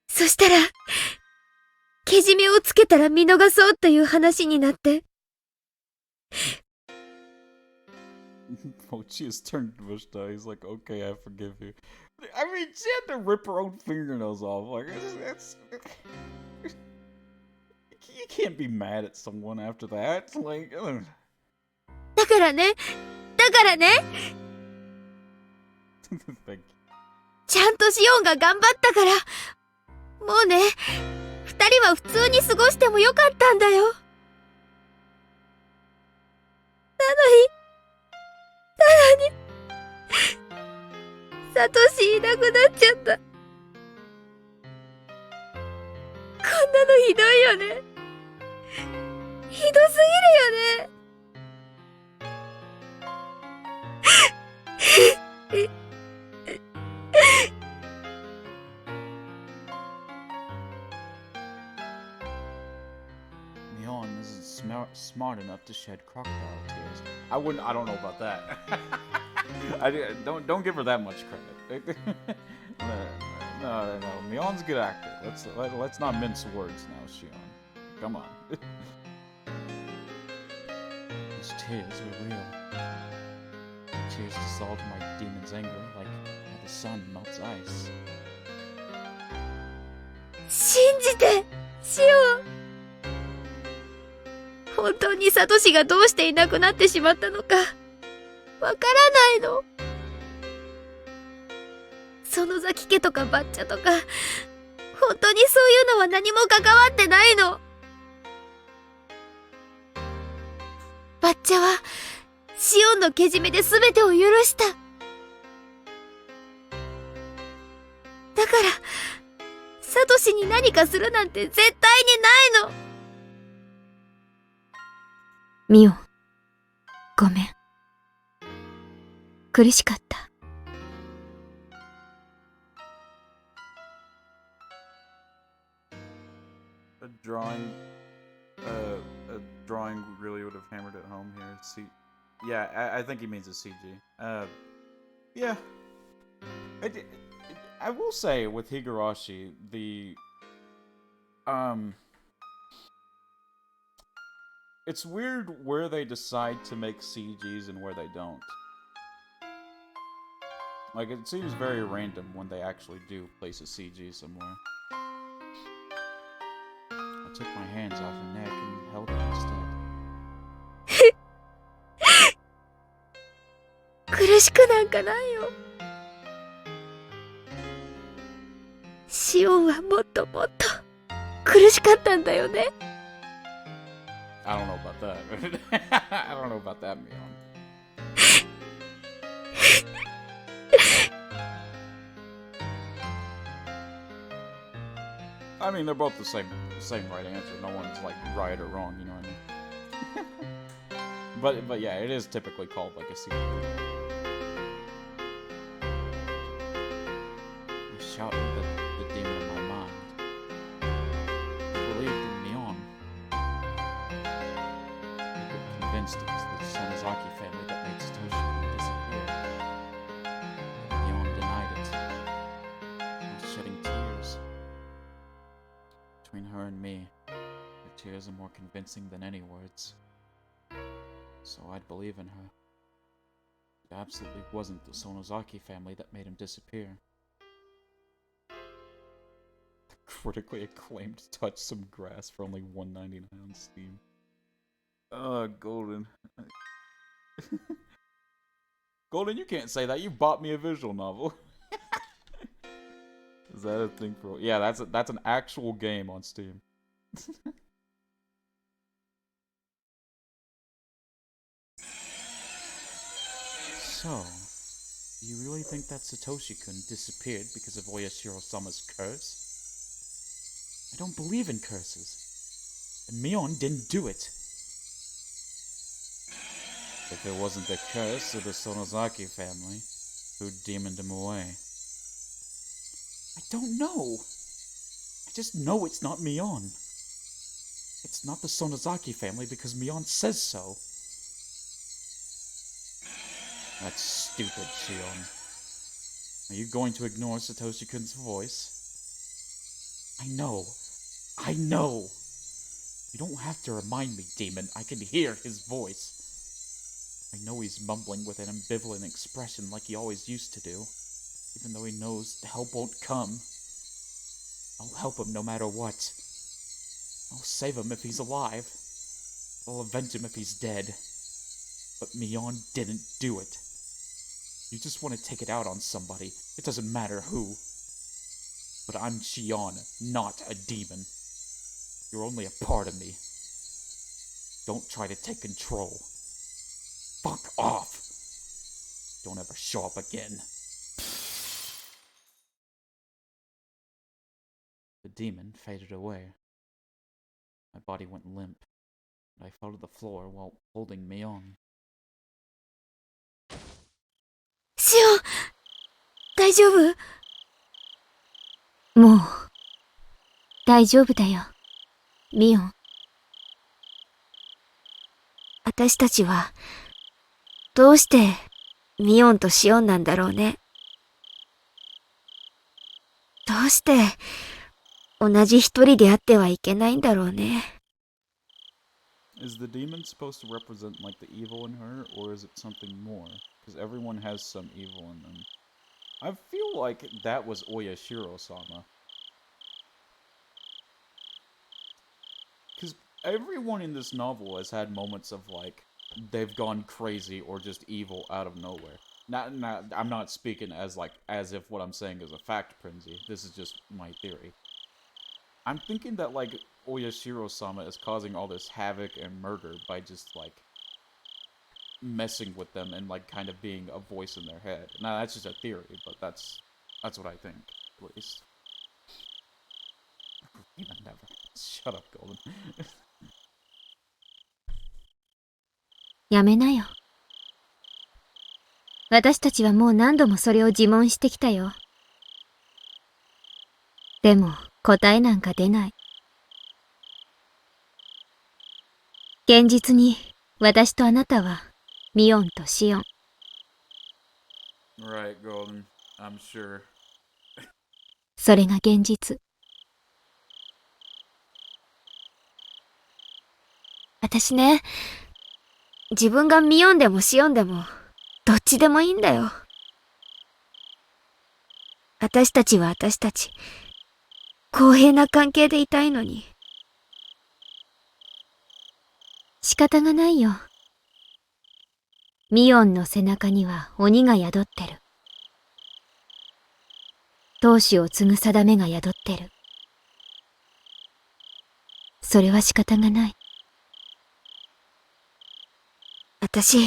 そしたら、けじめをつけたら見逃そうっていう話になって。Mochi has turned Vishta. He's like, okay, I forgive you. I mean, she had to rip her own fingernails off. Like, it's you can't be mad at someone after that. Like, だからね、Thank you. ちゃんとシオンが頑張ったから、もうね、二人は普通に過ごしてもよかったんだよ。なのに、サトシいなくなっちゃった。こんなのひどいよね。ひどすぎるよね。Mion isn't smart enough to shed crocodile tears. I don't know about that. Don't give her that much credit. No. Mion's a good actor. Let's not mince words now, Shion. Come on. These tears were real. Tears dissolved my demon's anger like how the sun melts ice. 信じて、シオン。本当にサトシがどうしていなくなってしまったのか、わからないの。園崎家とかバッチャとか、本当にそういうのは何も関わってないの。バッチャは、シオンのけじめで全てを許した。だから、サトシに何かするなんて絶対にないの。ミオン、ごめん。苦しかった。A drawing really would have hammered it home here. Yeah, I think he means a CG. Yeah. I will say with Higurashi, it's weird where they decide to make CGs and where they don't. Like, it seems very random when they actually do place a CG somewhere. I took my hands off her neck and held it instead. 苦しくなんかないよ。シオンはもっともっと苦しかったんだよね。I don't know about that. I don't know about that, Mion. I mean, they're both the same right answer. No one's like right or wrong, you know what I mean? But yeah, it is typically called like a secret. I shouted the demon in my mind. I believed in Mion. I convinced it was the Sonozaki family that made Satoshi disappear. Mion denied it. I was shedding tears. Between her and me, her tears are more convincing than any words. So I'd believe in her. It absolutely wasn't the Sonozaki family that made him disappear. The critically acclaimed Touch Some Grass for only $1.99 on Steam. Golden. Golden, you can't say that. You bought me a visual novel. Is that a thing for? Yeah, that's an actual game on Steam. So, you really think that Satoshi-kun disappeared because of Oyashiro-sama's curse? I don't believe in curses. And Mion didn't do it. If it wasn't the curse of the Sonozaki family, who demoned him away? I don't know. just know it's not Mion. It's not the Sonozaki family because Mion says so. That's stupid, Shion. Are you going to ignore Satoshi-kun's voice? I know. You don't have to remind me, demon. I can hear his voice. I know he's mumbling with an ambivalent expression like he always used to do. Even though he knows help won't come. I'll help him no matter what. I'll save him if he's alive. I'll avenge him if he's dead. But Mion didn't do it. You just want to take it out on somebody. It doesn't matter who. But I'm Shion, not a demon. You're only a part of me. Don't try to take control. Fuck off! Don't ever show up again. The demon faded away. My body went limp, and I fell to the floor while holding Mion. シオン、大丈夫？もう、大丈夫だよ。ミオン。私たちは、どうして、ミオンとシオンなんだろうね。どうして、同じ一人であってはいけないんだろうね。Is the demon supposed to represent, like, the evil in her, or is it something more? Because everyone has some evil in them. I feel like that was Oyashiro-sama. Because everyone in this novel has had moments of, like, they've gone crazy or just evil out of nowhere. I'm not speaking as, like, as if what I'm saying is a fact, Prinsy. This is just my theory. I'm thinking that, like, Oyashiro-sama is causing all this havoc and murder by just, like, messing with them and, like, kind of being a voice in their head. Now, that's just a theory, but that's what I think, at least. Never. Shut up, Golden. やめなよ。私たちはもう何度もそれを自問してきたよ。でも、答えなんか出ない。現実に、私とあなたは、ミオンとシオン。Right, Golden. I'm sure. それが現実。私ね、自分がミオンでもシオンでも、どっちでもいいんだよ。私たちは私たち、公平な関係でいたいのに。仕方がないよ。ミオンの背中には鬼が宿ってる。闘志を継ぐ定めが宿ってる。それは仕方がない。私、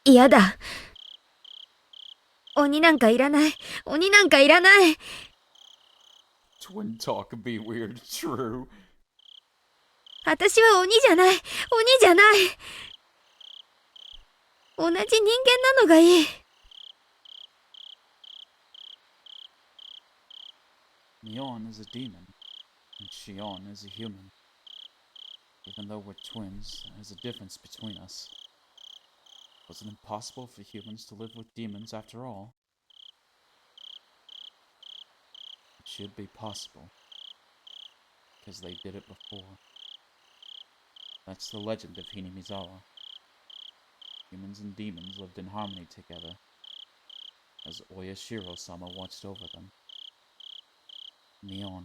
嫌だ。鬼なんかいらない。鬼なんかいらない。Twin talk be weird, true. 私は鬼じゃない。鬼じゃない。同じ人間なのがいい。Mion is a demon, and Shion is a human. Even though we're twins, there's a difference between us. It wasn't impossible for humans to live with demons after all. It should be possible, because they did it before. That's the legend of Hinamizawa. Humans and demons lived in harmony together, as Oyashiro-sama watched over them. Mion,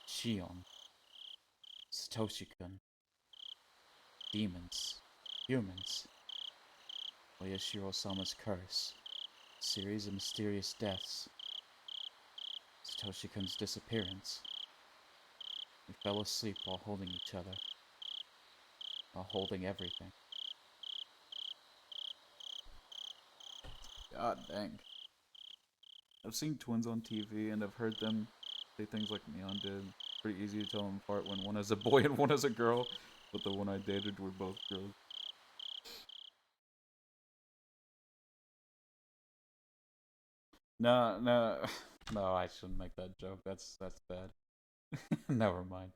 Shion, Satoshi-kun, demons, humans, Oyashiro-sama's curse, a series of mysterious deaths, Satoshi-kun's disappearance. We fell asleep while holding each other, while holding everything. God dang. I've seen twins on TV and I've heard them say things like Neon did. Pretty easy to tell them apart when one is a boy and one is a girl, but the one I dated were both girls. Nah. No, I shouldn't make that joke. That's bad. Never mind.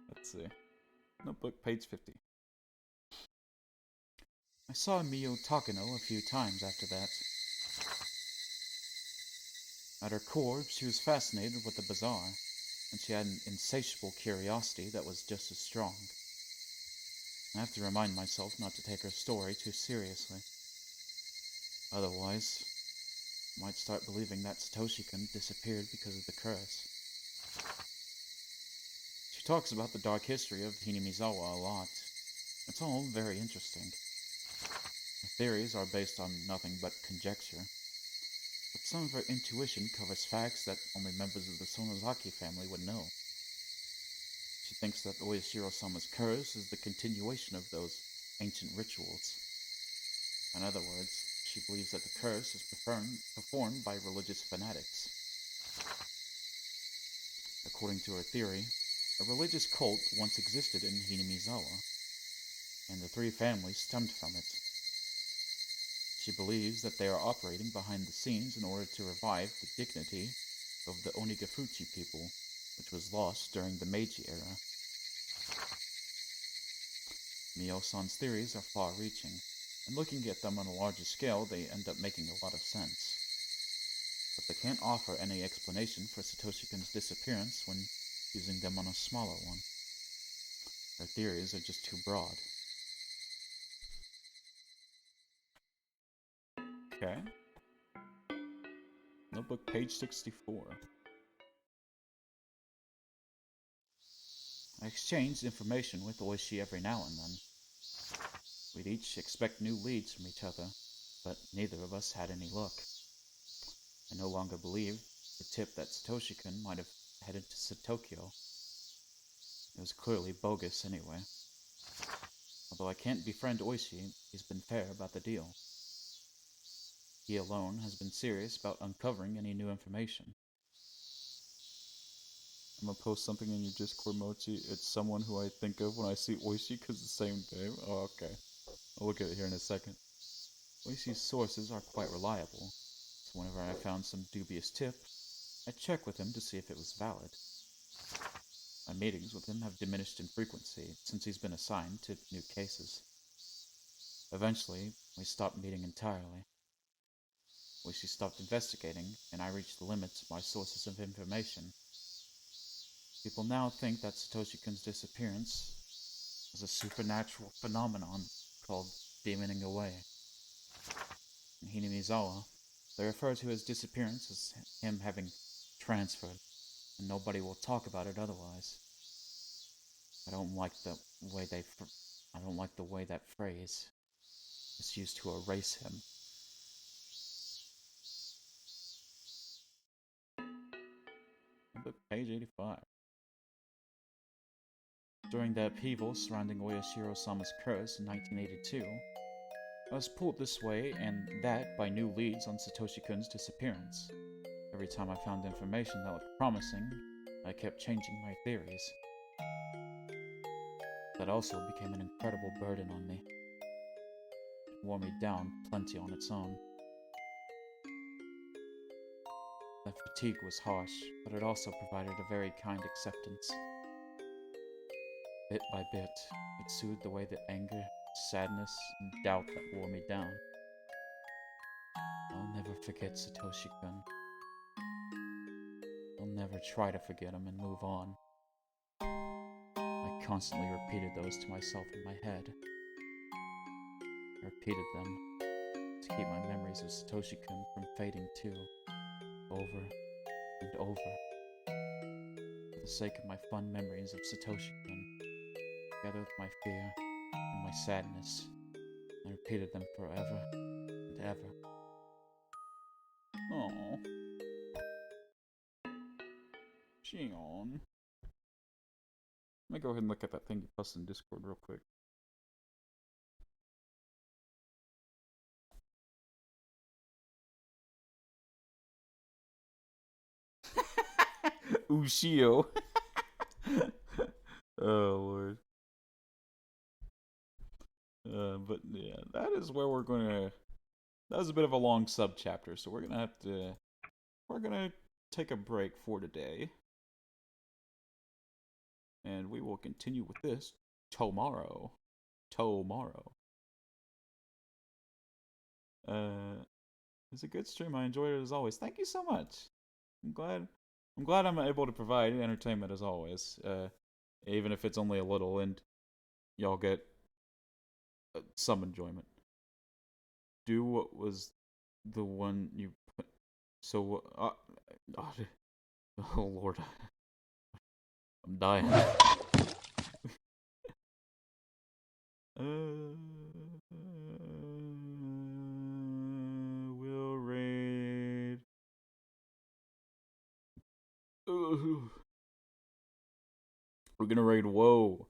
Let's see. Notebook, page 50. I saw Mio Takano a few times after that. At her core, she was fascinated with the bizarre, and she had an insatiable curiosity that was just as strong. I have to remind myself not to take her story too seriously. Otherwise, I might start believing that Satoshi-kun disappeared because of the curse. She talks about the dark history of Hinamizawa a lot. It's all very interesting. Her theories are based on nothing but conjecture, but some of her intuition covers facts that only members of the Sonozaki family would know. She thinks that Oyashiro-sama's curse is the continuation of those ancient rituals. In other words, she believes that the curse is performed by religious fanatics. According to her theory, a religious cult once existed in Hinamizawa, and the three families stemmed from it. She believes that they are operating behind the scenes in order to revive the dignity of the Onigafuchi people, which was lost during the Meiji era. Mio-san's theories are far-reaching, and looking at them on a larger scale, they end up making a lot of sense. But they can't offer any explanation for Satoshi-kun's disappearance when using them on a smaller one. Her theories are just too broad. Okay. Notebook, page 64. I exchanged information with Oishi every now and then. We'd each expect new leads from each other, but neither of us had any luck. I no longer believed the tip that Satoshi-kun might have headed to Tokyo. It was clearly bogus anyway. Although I can't befriend Oishi, he's been fair about the deal. He alone has been serious about uncovering any new information. I'm gonna post something in your Discord, Mochi. It's someone who I think of when I see Oishi because the same name. Oh, okay. I'll look at it here in a second. Oishi's sources are quite reliable, so whenever I found some dubious tip, I check with him to see if it was valid. My meetings with him have diminished in frequency since he's been assigned to new cases. Eventually, we stopped meeting entirely. Oishi stopped investigating, and I reached the limits of my sources of information. People now think that Satoshi-kun's disappearance was a supernatural phenomenon called demoning away. In Hinamizawa, they refer to his disappearance as him having transferred, and nobody will talk about it otherwise. I don't like the way that phrase is used to erase him. Look, page 85. During the upheaval surrounding Oyashiro-sama's curse in 1982, I was pulled this way and that by new leads on Satoshi-kun's disappearance. Every time I found information that looked promising, I kept changing my theories. That also became an incredible burden on me. It wore me down plenty on its own. The fatigue was harsh, but it also provided a very kind acceptance. Bit by bit, it soothed away the anger, sadness, and doubt that wore me down. I'll never forget Satoshi-kun. I'll never try to forget him and move on. I constantly repeated those to myself in my head. I repeated them to keep my memories of Satoshi-kun from fading too, over and over. For the sake of my fond memories of Satoshi-kun, together with my fear and my sadness, I repeated them forever and ever. Aww. Shion. Let me go ahead and look at that thing you posted in Discord real quick. Ushio. Oh, Lord. But yeah, that is where we're gonna That was a bit of a long sub chapter, so we're gonna take a break for today, and we will continue with this tomorrow. It's a good stream. I enjoyed it as always. Thank you so much. I'm glad I'm able to provide entertainment as always. Even if it's only a little, and y'all get some enjoyment. Do what was the one you put. So, oh Lord, I'm dying. We'll raid. We're gonna raid. Whoa.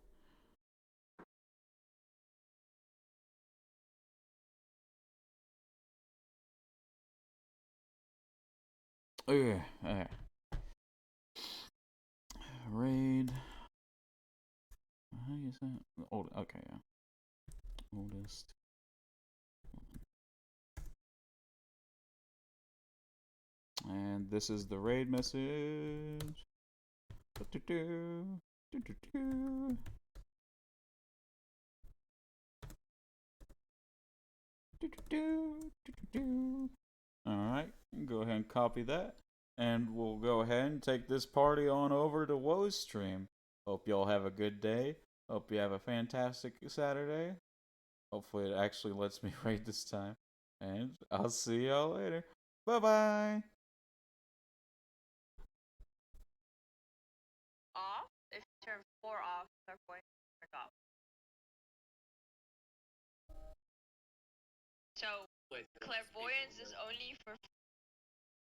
Okay. Raid. How do you say it? Old. Okay, yeah. Oldest. And this is the raid message. Alright, go ahead and copy that. And we'll go ahead and take this party on over to Woe's stream. Hope y'all have a good day. Hope you have a fantastic Saturday. Hopefully it actually lets me raid this time. And I'll see y'all later. Bye-bye! Off? If you turn 4 off, they're going to turn off. So, clairvoyance is only for